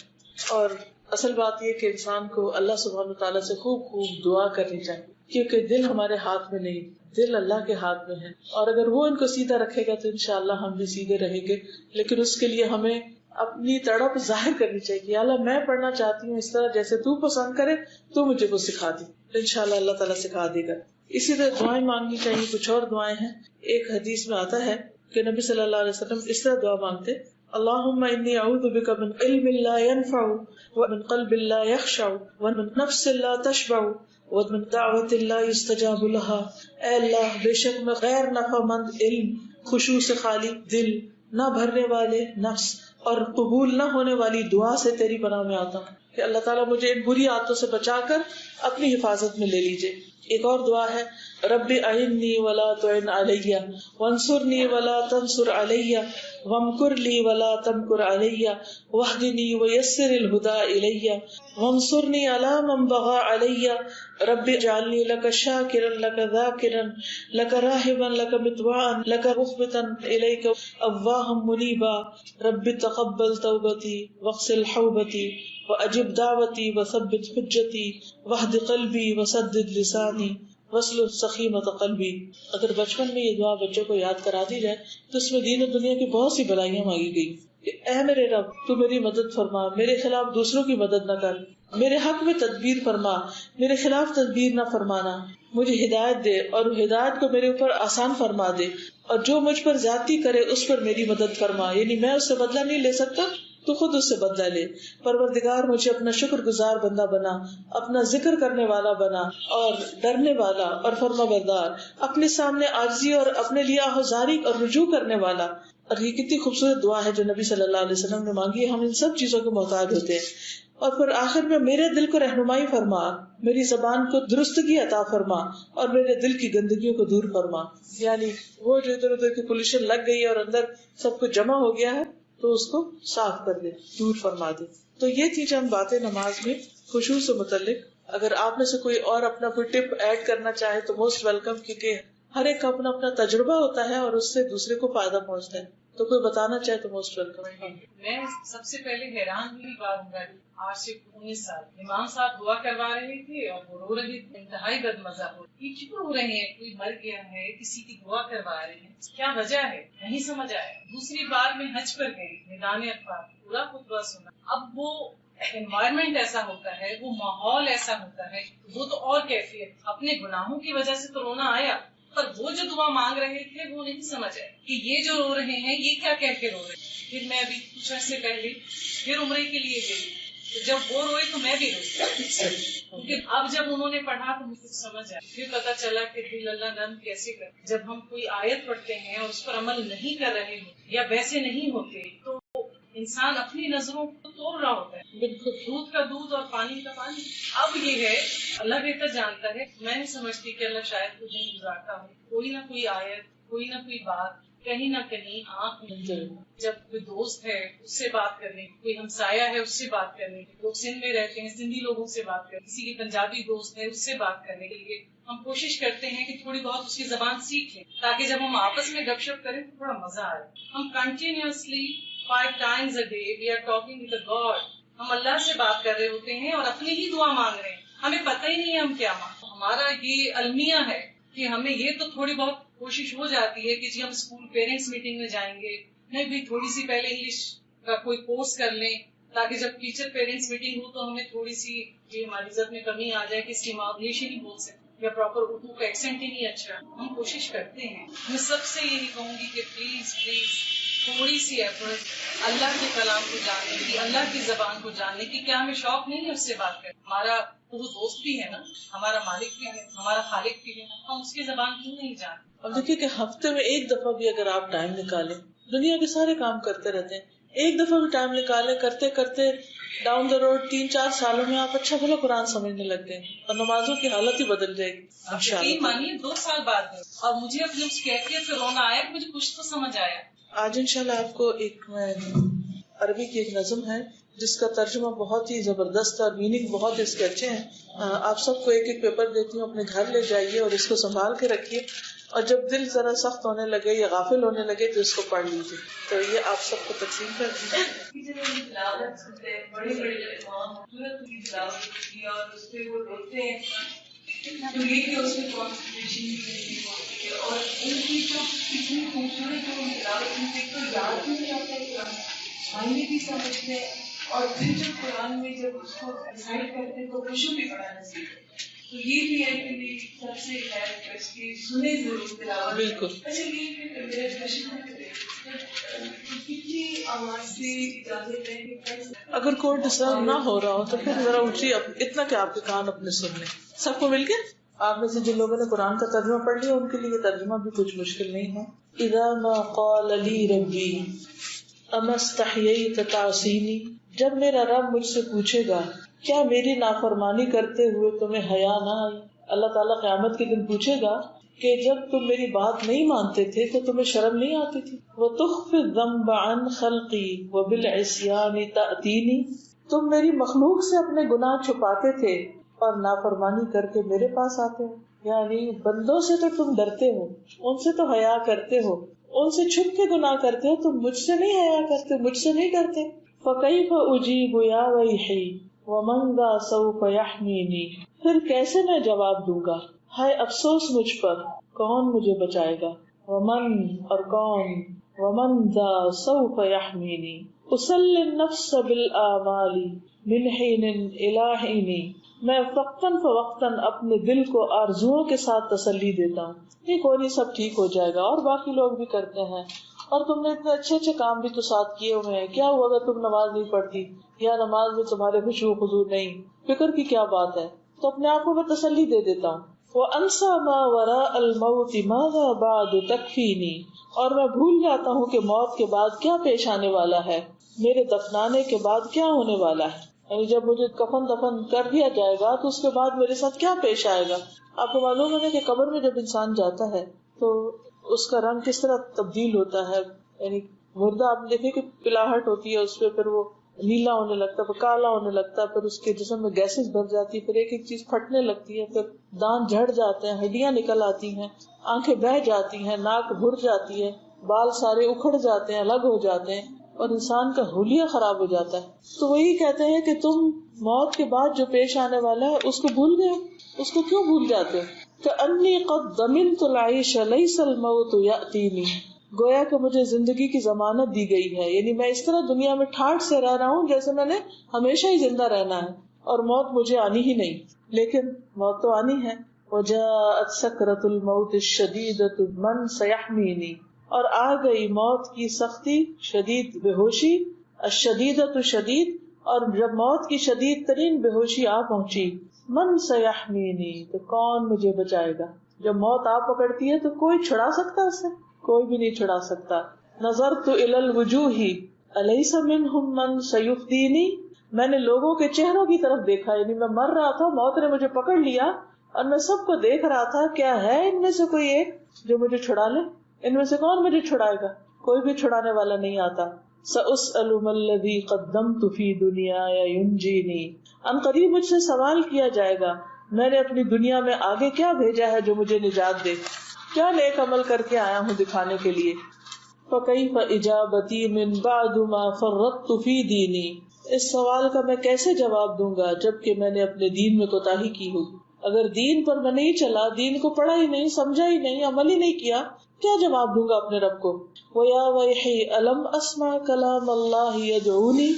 اور اصل بات یہ کہ انسان کو اللہ سبحانہ تعالیٰ سے خوب خوب دعا کرنی چاہیے، کیونکہ دل ہمارے ہاتھ میں نہیں، دل اللہ کے ہاتھ میں ہے. اور اگر وہ ان کو سیدھا رکھے گا تو انشاءاللہ ہم بھی سیدھے رہیں گے. لیکن اس کے لیے ہمیں اپنی تڑپ ظاہر کرنی چاہیے کہ اللہ میں پڑھنا چاہتی ہوں اس طرح جیسے تو پسند کرے، تو مجھے وہ سکھا دی. انشاءاللہ اللہ تعالیٰ سکھا دے گا. اسی طرح دعائیں مانگنی چاہیے. کچھ اور دعائیں ہیں. ایک حدیث میں آتا ہے کہ نبی صلی اللہ علیہ وسلم اس طرح دعا مانگتے: اللہم انی اعوذ بک من علم لا ينفع ومن قلب لا يخشع ومن نفس لا تشبع ومن دعوت لا يستجاب لها. اے اللہ، بے شک میں غیر نفع مند علم، خشوع سے خالی دل، نہ بھرنے والے نفس اور قبول نہ ہونے والی دعا سے تیری پناہ میں آتا ہوں کہ اللہ تعالیٰ مجھے ان بری عادتوں سے بچا کر اپنی حفاظت میں لے لیجئے. ایک اور دعا ہے: رب اعنی ولا تعن علی وانصرنی ولا تنصر علی وامکر لی ولا تمکر علی واہدنی ویسر الہدی الی وانصرنی علی من بغی علی رب اجعلنی لک شاکرا لک ذاکرا لک راہبا لک مطواعا لک مخبتا الیک اواہا منیبا رب تقبل توبتی واغسل حوبتی واجب دعوتی وثبت حجتی واہد قلبی وسدد لسانی وصل سخیمت قلبی. اگر بچپن میں یہ دعا بچوں کو یاد کرا دی جائے تو اس میں دین و دنیا کی بہت سی بلائیاں مانگی گئی کہ اے میرے رب، تو میری مدد فرما، میرے خلاف دوسروں کی مدد نہ کر، میرے حق میں تدبیر فرما، میرے خلاف تدبیر نہ فرمانا، مجھے ہدایت دے اور ہدایت کو میرے اوپر آسان فرما دے، اور جو مجھ پر زیادتی کرے اس پر میری مدد فرما. یعنی میں اس سے بدلہ نہیں لے سکتا، تو خود اس سے بدلہ لے. پروردگار مجھے اپنا شکر گزار بندہ بنا، اپنا ذکر کرنے والا بنا اور ڈرنے والا اور فرما بردار، اپنے سامنے عاجزی اور اپنے لیے آہذاری اور رجوع کرنے والا. اور یہ کتنی خوبصورت دعا ہے جو نبی صلی اللہ علیہ وسلم نے مانگی ہے. ہم ان سب چیزوں کے محتاج ہوتے ہیں. اور پھر آخر میں میرے دل کو رہنمائی فرما، میری زبان کو درستگی عطا فرما اور میرے دل کی گندگیوں کو دور فرما. یعنی وہ جو ادھر ادھر کی پولیشن لگ گئی ہے اور اندر سب کچھ جمع ہو گیا ہے تو اس کو صاف کر دے، دور فرما دے. تو یہ تھی چند باتیں نماز میں خشوع سے متعلق. اگر آپ میں سے کوئی اور اپنا کوئی ٹپ ایڈ کرنا چاہے تو موسٹ ویلکم، کیونکہ ہر ایک کا اپنا اپنا تجربہ ہوتا ہے اور اس سے دوسرے کو فائدہ پہنچتا ہے. تو کوئی بتانا چاہے تو موسٹ ویلکم. میں سب سے پہلے حیران ہوئی بار عمرہ کی. آج سے 19 سال امام صاحب دعا کروا رہے تھے اور وہ رو رہے تھے. انتہائی بد مزہ ہو. یہ کیوں رو رہے ہیں؟ کوئی مر گیا ہے، کسی کی دعا کروا رہے ہیں، کیا وجہ ہے؟ نہیں سمجھ آیا. دوسری بار میں حج پر گئی، میدان عرفات پورا خطبہ سنا. اب وہ انوائرمنٹ ایسا ہوتا ہے، وہ ماحول ایسا ہوتا ہے، وہ تو اور کیفیت. اپنے گناہوں کی وجہ سے تو رونا آیا، پر وہ جو دعا مانگ رہے تھے وہ نہیں سمجھ آئے کہ یہ جو رو رہے ہیں یہ کیا کہہ کے رو رہے ہیں. پھر میں ابھی کچھ عرصے پہلے پھر عمرے کے لیے گئی، تو جب وہ روئے تو میں بھی روئی، کیونکہ اب جب انہوں نے پڑھا تو مجھے کچھ سمجھ آیا. پھر پتا چلا کہ دل اللہ نرم کیسے کر. جب ہم کوئی آیت پڑھتے ہیں اور اس پر عمل نہیں کر رہے ہوتے یا ویسے نہیں ہوتے تو انسان اپنی نظروں کو توڑ رہا ہوتا ہے. بالکل دودھ کا دودھ اور پانی کا پانی. اب یہ ہے اللہ بہتر جانتا ہے. میں نہیں سمجھتی کہ اللہ شاید کچھ نہیں گزارتا ہوں. کوئی نہ کوئی آیت، کوئی نہ کوئی بات، کہیں نہ کہیں آنکھ میں. جب کوئی دوست ہے اس سے بات کرنے، کوئی ہمسایہ ہے اس سے بات کرنے، لوگ سندھ میں رہتے ہیں سندھی لوگوں سے بات کرنے، کسی کی پنجابی دوست ہے اس سے بات کرنے کے لیے ہم کوشش کرتے ہیں کہ تھوڑی بہت اس کی زبان سیکھ لیں تاکہ جب ہم آپس میں گپ شپ کریں تو تھوڑا مزہ آئے. ہم continuously 5 times a day we are talking with God. ہم اللہ سے بات کر رہے ہوتے ہیں اور اپنی ہی دعا مانگ رہے ہیں. ہمیں پتہ ہی نہیں ہے ہم کیا مانگ. ہمارا یہ المیہ ہے کہ ہمیں یہ تو تھوڑی بہت کوشش ہو جاتی ہے کہ جی ہم اسکول پیرنٹس میٹنگ میں جائیں گے، نہیں بھی تھوڑی سی پہلے انگلش کا کوئی کورس کر لیں تاکہ جب ٹیچر پیرنٹس میٹنگ ہو تو ہمیں تھوڑی سی یہ ہماری عزت میں کمی آ جائے کہ اس کی ماں انگلش ہی نہیں بول سکتی یا پراپر اردو کا ایکسنٹ ہی نہیں اچھا. ہم کوشش کرتے ہیں. میں سب سے یہی کہوں گی کہ پلیز تھوڑی سی ایفرٹ اللہ کے کلام کو جاننے کی، اللہ کی زبان کو جاننے کی. کیا ہمیں شوق نہیں ہے اس سے بات کریں؟ ہمارا تو وہ دوست بھی ہے نا، ہمارا مالک بھی ہے، ہمارا خالق بھی ہے، ہم اس کی زبان کیوں نہیں جانتے؟ اب دیکھیے کہ ہفتے میں ایک دفعہ بھی اگر آپ ٹائم نکالیں، دنیا کے سارے کام کرتے رہتے ہیں، ایک دفعہ بھی ٹائم نکالیں، کرتے کرتے ڈاؤن دا روڈ 3-4 سالوں میں آپ اچھا بھلا قرآن سمجھنے لگ گئے اور نمازوں کی حالت ہی بدل جائے گی انشاءاللہ. مانیے 2 سال بعد اور مجھے اپنی اس کیفیت سے رونا آیا کہ مجھے کچھ تو سمجھ آیا. آج انشاءاللہ آپ کو ایک میں عربی کی ایک نظم ہے جس کا ترجمہ بہت ہی زبردست اور میننگ بہت اس کے اچھے ہیں. آپ سب کو ایک ایک پیپر دیتی ہوں، اپنے گھر لے جائیے اور اس کو سنبھال کے رکھیے، اور جب دل ذرا سخت ہونے لگے یا غافل ہونے لگے تو اس کو پڑھ لیجیے. تو یہ آپ سب کو تقسیم کر دیجیے. بڑے بڑے اور اس پہ وہ روتے ہیں تو یہ کہ اس میں کانسنٹریشن بھی ہوتی ہے اور ان کی جو اتنی خوبصورت جو تلاوت ان سے تو یاد بھی نہیں آتا ہے قرآن، معنی بھی سمجھتے ہیں اور پھر جب قرآن میں جب اس کو ڈسائڈ کرتے ہیں تو خوشو بھی پڑھانا سیکھتے. تو یہ بھی ہے کہ میری سب سے ہے ریکویسٹ کہ سنیں ضرور تلاوت. بالکل. اچھا یہ میرا کوشچن کتنی آواز سے اجازت ہے کہ اگر کوئی ڈسٹرب نہ ہو رہا ہو تو پھر ذرا اونچی، اتنا کہ آپ کے کان اپنے سن لیں. سب کو مل کے آپ میں سے جن لوگوں نے قرآن کا ترجمہ پڑھ لیا ان کے لیے ترجمہ بھی کچھ مشکل نہیں ہے. اذا ما قال لی ربی اما استحییت تعصینی، جب میرا رب مجھ سے پوچھے گا کیا میری نافرمانی کرتے ہوئے تمہیں حیا نہ آئی. اللہ تعالیٰ قیامت کے دن پوچھے گا کہ جب تم میری بات نہیں مانتے تھے تو تمہیں شرم نہیں آتی تھی. وَتُخْفِ الذَّنبَ عَنْ خَلْقِي وَبِالْعِصْيَانِ تَأْتِينِ، تم میری مخلوق سے اپنے گناہ چھپاتے تھے اور نافرمانی کر کے میرے پاس آتے ہو. یعنی بندوں سے تو تم ڈرتے ہو، ان سے تو حیا کرتے ہو، ان سے چھپ کے گناہ کرتے ہو، تم مجھ سے نہیں حیا کرتے، مجھ سے نہیں کرتے. فَكَيْفَ أُجِيبُ يَا وَيْحِي وَمَنْ ذَا سَوْفَ يَحْمِينِي، پھر کیسے میں جواب دوں گا، ہائے افسوس مجھ پر، کون مجھے بچائے گا. ومن، اور کون، ومن ذا سوف یحمینی. اسلی النفس بالآمال من حین الی حین، میں وقتاً فوقتاً اپنے دل کو آرزوؤں کے ساتھ تسلی دیتا ہوں. یہ کوئی نہیں، سب ٹھیک ہو جائے گا، اور باقی لوگ بھی کرتے ہیں، اور تم نے اتنے اچھے اچھے کام بھی تو ساتھ کیے ہوئے ہیں، کیا ہوا اگر تم نماز نہیں پڑھتی یا نماز میں تمہارے خشوع و خضوع نہیں، فکر کی کیا بات ہے. تو اپنے آپ کو میں تسلی دے دیتا ہوں. وَأَنْسَى مَا وَرَاءَ الْمَوْتِ مَاذَا بَعْدُ تَكْفِينِي، اور میں بھول جاتا ہوں کہ موت کے بعد کیا پیش آنے والا ہے، میرے دفنانے کے بعد کیا ہونے والا ہے. یعنی جب مجھے کفن دفن کر دیا جائے گا تو اس کے بعد میرے ساتھ کیا پیش آئے گا. آپ کو معلوم ہے کہ قبر میں جب انسان جاتا ہے تو اس کا رنگ کس طرح تبدیل ہوتا ہے. یعنی مردہ آپ دیکھیں کہ پلاہٹ ہوتی ہے اس پہ، پھر وہ نیلا ہونے لگتا ہے، پھر کالا ہونے لگتا ہے، پھر اس کے جسم میں گیسز بھر جاتی ہے، پھر ایک ایک چیز پھٹنے لگتی ہے، پھر دانت جھڑ جاتے ہیں، ہڈیاں نکل آتی ہیں، آنکھیں بہہ جاتی ہیں، ناک بھر جاتی ہے. بال سارے اکھڑ جاتے ہیں، الگ ہو جاتے ہیں اور انسان کا حلیہ خراب ہو جاتا ہے۔ تو وہی کہتے ہیں کہ تم موت کے بعد جو پیش آنے والا ہے اس کو بھول گئے، اس کو کیوں بھول جاتے ہو؟ کأنی قد ضمنت العیش لیس الموت یأتینی، گویا کہ مجھے زندگی کی ضمانت دی گئی ہے، یعنی میں اس طرح دنیا میں ٹھاٹھ سے رہ رہا ہوں جیسے میں نے ہمیشہ ہی زندہ رہنا ہے اور موت مجھے آنی ہی نہیں، لیکن موت تو آنی ہے۔ وجاءت سکرۃ الموت الشدیدۃ من سیحمینی، اور آ گئی موت کی سختی، شدید بے ہوشی، الشدیدۃ شدید، اور جب موت کی شدید ترین بے ہوشی آ پہنچی، من سیحمینی، تو کون مجھے بچائے گا؟ جب موت آ پکڑتی ہے تو کوئی چھڑا سکتا اسے؟ کوئی بھی نہیں چھڑا سکتا۔ نظرت الی الوجوہ الیس منہم من سیفدینی، میں نے لوگوں کے چہروں کی طرف دیکھا، یعنی میں مر رہا تھا، موت نے مجھے پکڑ لیا اور میں سب کو دیکھ رہا تھا، کیا ہے ان میں سے کوئی ایک جو مجھے چھڑا لے؟ ان میں سے کون مجھے چھڑائے گا؟ کوئی بھی چھڑانے والا نہیں آتا۔ سأسأل ما الذی قدمت فی دنیایا ینجینی، ان قریب مجھ سے سوال کیا جائے گا میں نے اپنی دنیا میں آگے کیا بھیجا ہے جو مجھے نجات دے، کیا نیک عمل کر کے آیا ہوں دکھانے کے لیے۔ فکیف اجابتی من بعد ما فرطت فی دینی، اس سوال کا میں کیسے جواب دوں گا جبکہ میں نے اپنے دین میں کوتاہی کی ہوگی؟ اگر دین پر میں نہیں چلا، دین کو پڑھا ہی نہیں، سمجھا ہی نہیں، عمل ہی نہیں کیا، کیا جواب دوں گا اپنے رب کو؟ وَيَا وَيْحِي أَلَمْ أَسْمَعْ كَلَامَ اللَّهِ يَدْعُونِي،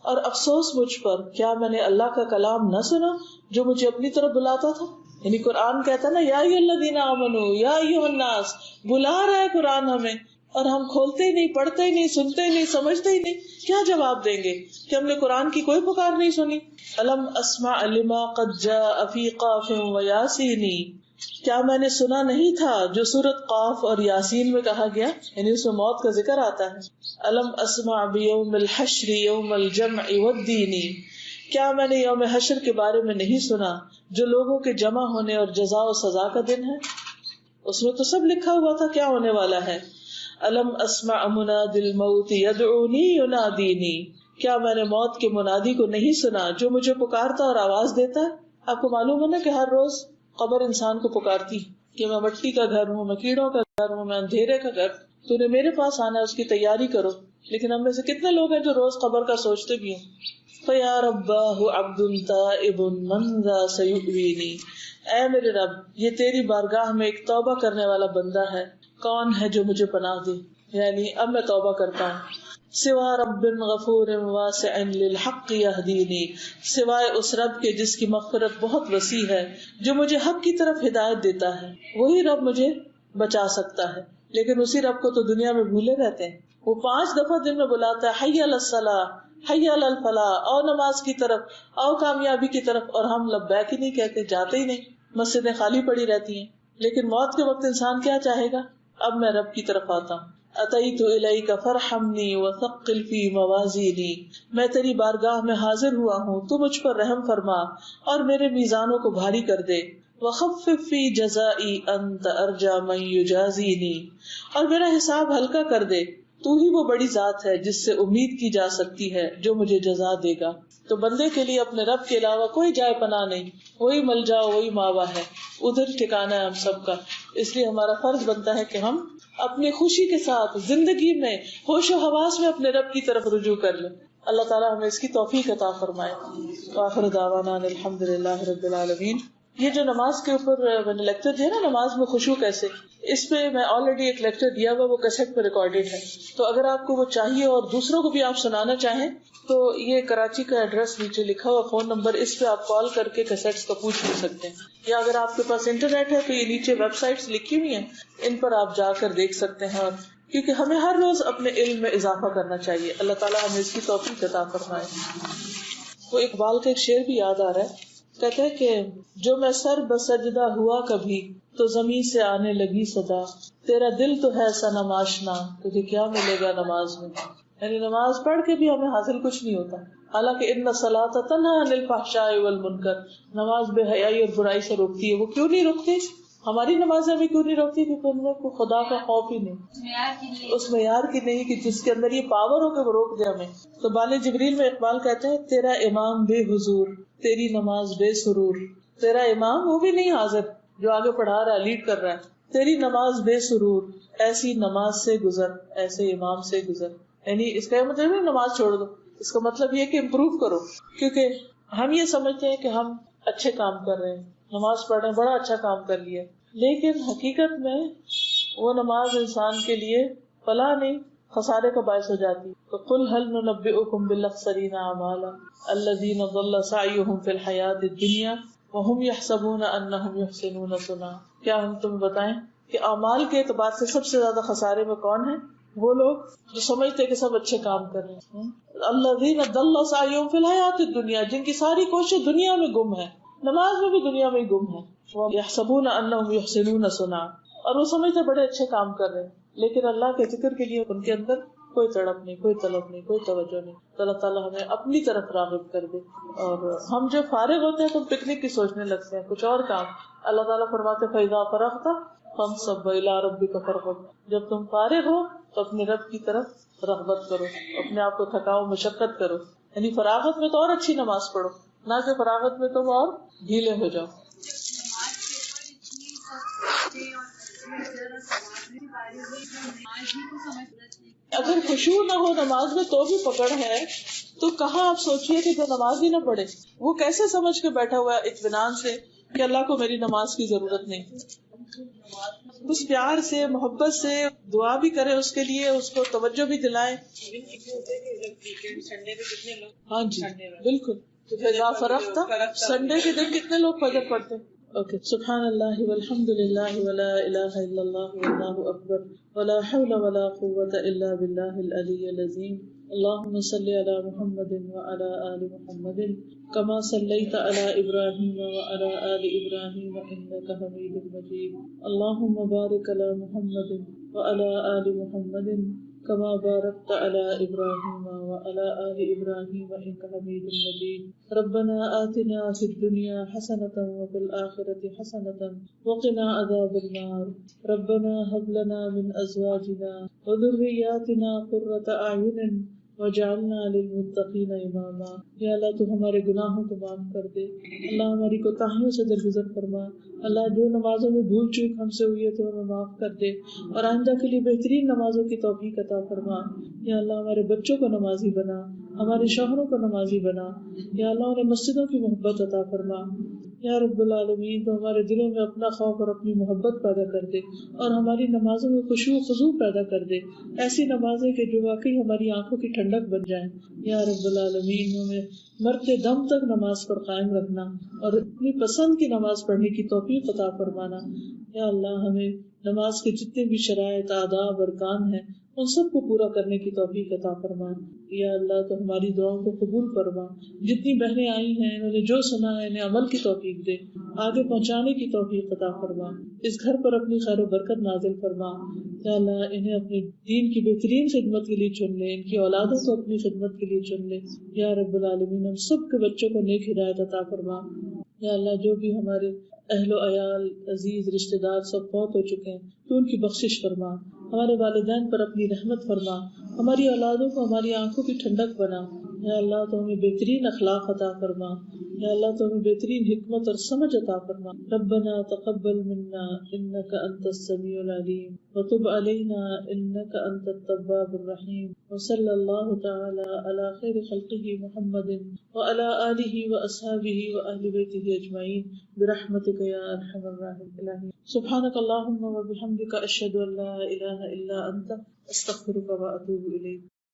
اور افسوس مجھ پر، کیا میں نے اللہ کا کلام نہ سنا جو مجھے اپنی طرف بلاتا تھا؟ یعنی قرآن کہتا نا یا ایھا الذین آمنوا یا ایھا الناس، بلا رہا ہے قرآن ہمیں، اور ہم کھولتے ہی نہیں، پڑھتے ہی نہیں، سنتے ہی نہیں، سمجھتے ہی نہیں، کیا جواب دیں گے کہ ہم نے قرآن کی کوئی پکار نہیں سنی؟ الم اسمع لما قد جاء فی قاف و یاسین، کیا میں نے سنا نہیں تھا جو سورۃ قاف اور یاسین میں کہا گیا، یعنی اس میں موت کا ذکر آتا ہے۔ الم اسمع بیوم الحشر یوم الجمع والدین، کیا میں نے یوم حشر کے بارے میں نہیں سنا جو لوگوں کے جمع ہونے اور جزا و سزا کا دن ہے؟ اس میں تو سب لکھا ہوا تھا کیا ہونے والا ہے۔ الم اسمع منادی الموت یدعونی ینادینی، کیا میں نے موت کے منادی کو نہیں سنا جو مجھے پکارتا اور آواز دیتا ہے؟ آپ کو معلوم ہے نا کہ ہر روز قبر انسان کو پکارتی کہ میں مٹی کا گھر ہوں، میں کیڑوں کا گھر ہوں، میں اندھیرے کا گھر، تو نے میرے پاس آنا ہے، اس کی تیاری کرو۔ لیکن ہم میں سے کتنے لوگ ہیں جو روز قبر کا سوچتے بھی ہیں؟ فیا رباہ عبد تائب من ذا سیؤوینی، اے میرے رب یہ تیری بارگاہ میں ایک توبہ کرنے والا بندہ ہے، کون ہے جو مجھے پناہ دے؟ یعنی اب میں توبہ کرتا ہوں۔ سوا رب غفور واسع للحق یہدینی، سوائے اس رب کے جس کی مغفرت بہت وسیع ہے، جو مجھے حق کی طرف ہدایت دیتا ہے، وہی رب مجھے بچا سکتا ہے۔ لیکن اسی رب کو تو دنیا میں بھولے رہتے ہیں۔ وہ 5 دفعہ دن میں بلاتا ہے حی علی الصلاۃ، حی علی الفلاح، آؤ نماز کی طرف، آؤ کامیابی کی طرف، اور ہم لبیک ہی نہیں کہتے، جاتے ہی نہیں، مسجدیں خالی پڑی رہتی ہیں۔ لیکن موت کے وقت انسان کیا چاہے گا؟ اب میں رب کی طرف آتا ہوں۔ اتیت الیک فرحمنی وثقل فی موازینی، میں تیری بارگاہ میں حاضر ہوا ہوں، تو مجھ پر رحم فرما اور میرے میزانوں کو بھاری کر دے۔ وخفف فی جزائی انت ارجا من یجازینی، اور میرا حساب ہلکا کر دے، تو ہی وہ بڑی ذات ہے جس سے امید کی جا سکتی ہے جو مجھے جزا دے گا۔ تو بندے کے لیے اپنے رب کے علاوہ کوئی جائے پناہ نہیں، وہی ملجا وہی ماوا ہے، ادھر ٹھکانا ہے ہم سب کا۔ اس لیے ہمارا فرض بنتا ہے کہ ہم اپنی خوشی کے ساتھ زندگی میں ہوش و حواس میں اپنے رب کی طرف رجوع کر لیں۔ اللہ تعالیٰ ہمیں اس کی توفیق عطا فرمائے۔ آخر دعوانا الحمدللہ رب العالمین۔ یہ جو نماز کے اوپر میں نے لیکچر دیا نا، نماز میں خشوع کیسے، اس پہ میں آلریڈی ایک لیکچر دیا ہوا، وہ کیسٹ پہ ریکارڈیڈ ہے، تو اگر آپ کو وہ چاہیے اور دوسروں کو بھی آپ سنانا چاہیں تو یہ کراچی کا ایڈریس نیچے لکھا ہوا، فون نمبر، اس پہ آپ کال کر کے کیسٹس کا پوچھ بھی سکتے ہیں، یا اگر آپ کے پاس انٹرنیٹ ہے تو یہ نیچے ویب سائٹس لکھی ہوئی ہیں، ان پر آپ جا کر دیکھ سکتے ہیں۔ اور کیونکہ ہمیں ہر روز اپنے علم میں اضافہ کرنا چاہیے، اللہ تعالیٰ ہمیں اس کی توفیق عطا فرمائے۔ وہ اقبال کا ایک شعر بھی یاد آ رہا ہے، کہتے ہیں کہ جو میں سر بسجدہ ہوا کبھی تو زمین سے آنے لگی صدا، تیرا دل تو ہے صنم آشنا، تجھے کیا ملے گا نماز میں؟ یعنی نماز پڑھ کے بھی ہمیں حاصل کچھ نہیں ہوتا، حالانکہ ان الصلاۃ تنہی عن الفحشاء والمنکر، نماز بے حیائی اور برائی سے روکتی ہے۔ وہ کیوں نہیں روکتی؟ ہماری نمازیں بھی کیوں نہیں روکتی؟ کیونکہ ان میں کوئی خدا کا خوف ہی نہیں، اس معیار کی نہیں کہ جس کے اندر یہ پاور ہو کہ وہ روک دے ہمیں۔ تو بال جبریل میں اقبال کہتے ہیں تیرا امام بے حضور، تیری نماز بے سرور، تیرا امام وہ بھی نہیں حاضر جو آگے پڑھا رہا ہے، لیڈ کر رہا ہے، تیری نماز بے سرور، ایسی نماز سے گزر، ایسے امام سے گزر. یعنی اس کا مطلب نہیں نماز چھوڑ دو، اس کا مطلب یہ کہ امپروو کرو. کیونکہ ہم یہ سمجھتے ہیں کہ ہم اچھے کام کر رہے ہیں، نماز پڑھ رہے ہیں، بڑا اچھا کام کر لیا، لیکن حقیقت میں وہ نماز انسان کے لیے فلاح نہیں، خسارے کا باعث ہو جاتی. تو قل هل ننبئكم بالاخسرین اعمالا الذین ضل سعیهم فی الحیاۃ الدنیا وهم یحسبون انهم یحسنون صنعا. کیا ہم تمہیں بتائیں کہ اعمال کے اعتبار سے سب سے زیادہ خسارے میں کون ہیں؟ وہ لوگ جو سمجھتے کہ سب اچھے کام کر رہے ہیں. الذین ضل سعیهم فی الحیاۃ الدنیا، جن کی ساری کوشش دنیا میں گم ہے، نماز میں بھی دنیا میں ہی گم ہے. یحسبون انهم یحسنون صنعا، اور وہ سمجھتے بڑے اچھے کام کر رہے ہیں، لیکن اللہ کے ذکر کے لیے ان کے اندر کوئی تڑپ نہیں، کوئی طلب نہیں، کوئی توجہ نہیں. اللہ تعالیٰ ہمیں اپنی طرف راغب کر دے. اور ہم جو فارغ ہوتے ہیں تو پکنک کی سوچنے لگتے ہیں، کچھ اور کام. اللہ تعالیٰ فرماتے فَإِذَا فَرَغْتَ فَانصَبْ وَإِلَىٰ رَبِّكَ فَارْغَب، جب تم فارغ ہو تو اپنے رب کی طرف رغبت کرو، اپنے آپ کو تھکاؤ، مشقت کرو. یعنی فراغت میں تو اور اچھی نماز پڑھو، نہ کہ فراغت میں تم اور ڈھیلے ہو جاؤ. اگر خشوع نہ ہو نماز میں تو بھی پکڑ ہے، تو کہاں آپ سوچیے کہ جو نماز ہی نہ پڑھے وہ کیسے سمجھ کے بیٹھا ہوا ہے اطمینان سے کہ اللہ کو میری نماز کی ضرورت نہیں. اس پیار سے، محبت سے دعا بھی کرے اس کے لیے، اس کو توجہ بھی دلائیں. ہاں جی بالکل. فَإِذَا فَرَغْتَ، سنڈے کے دن کتنے لوگ فجر پڑھتے ہیں؟ اوکے. سبحان اللہ والحمد للہ ولا الہ الا اللہ واللہ اکبر ولا حول ولا قوة الا باللہ العلی العظیم. اللہم صلی علی محمد وعلی آل محمد کما صلیت علی ابراہیم وعلی آل ابراہیم انک حمید مجید. اللہم بارک علی محمد وعلی آل محمد کما بارکت علی ابراہیم وعلی آل ابراہیم انک حمید مجید. ربنا آتنا فی الدنیا حسنة وفی الآخرة حسنة وقنا عذاب النار. ربنا هب لنا من ازواجنا وذریاتنا قرة اعین وجعلنا للمتقین اماما. یا اللہ تو ہمارے گناہوں کو معاف کر دے، اللہ ہماری کوتاہیوں سے درگزر فرما. اللہ جو نمازوں میں بھول چوک ہم سے ہوئی ہے تو ہمیں معاف کر دے، اور آئندہ کے لیے بہترین نمازوں کی توفیق عطا فرما. یا اللہ ہمارے بچوں کو نمازی بنا، ہمارے شوہروں کو نمازی بنا. یا اللہ انہیں مسجدوں کی محبت عطا فرما. یا رب العالمین تو ہمارے دلوں میں اپنا خوف اور اپنی محبت پیدا کر دے، اور ہماری نمازوں میں خشوع و خضوع پیدا کر دے، ایسی نمازیں کہ جو واقعی ہماری آنکھوں کی ٹھنڈک بن جائیں. یا رب العالمین ہمیں مرتے دم تک نماز پر قائم رکھنا اور اپنی پسند کی نماز پڑھنے کی توفیق عطا فرمانا. یا اللہ ہمیں نماز کے جتنے بھی شرائط، آداب، ارکان ہیں ان سب کو پورا کرنے کی توفیق عطا فرما. یا اللہ تو ہماری دعاؤں کو قبول فرما. جتنی بہنیں آئی ہیں انہوں نے جو سنا ہے انہیں عمل کی توفیق دے، آگے پہنچانے کی توفیق عطا فرما. اس گھر پر اپنی خیر و برکت نازل فرما. یا اللہ انہیں اپنے دین کی بہترین خدمت کے لیے چن لے، ان کی اولادوں کو اپنی خدمت کے لیے چن لے. یا رب العالمین ہم سب کے بچوں کو نیک ہدایت عطا فرما. یا اللہ جو بھی ہمارے اہل و عیال، عزیز رشتہ دار سب فوت ہو چکے ہیں تو ان کی بخشش فرما. ہمارے والدین پر اپنی رحمت فرما. ہماری اولادوں کو ہماری آنکھوں کی ٹھنڈک بنا. یا اللہ تو ہمیں بہترین اخلاق عطا فرما. یا اللہ تو ہمیں بہترین حکمت اور سمجھ عطا فرما. ربنا تقبل منا انك انت السميع العليم وتب علينا انك انت التواب الرحيم. وصلى الله تعالى على خير خلقه محمد وعلى آله واصحابه واهل بيته اجمعين برحمتك يا ارحم الراحمين. سبحانك اللهم وبحمدك اشهد ان لا اله الا انت استغفرك واتوب اليك.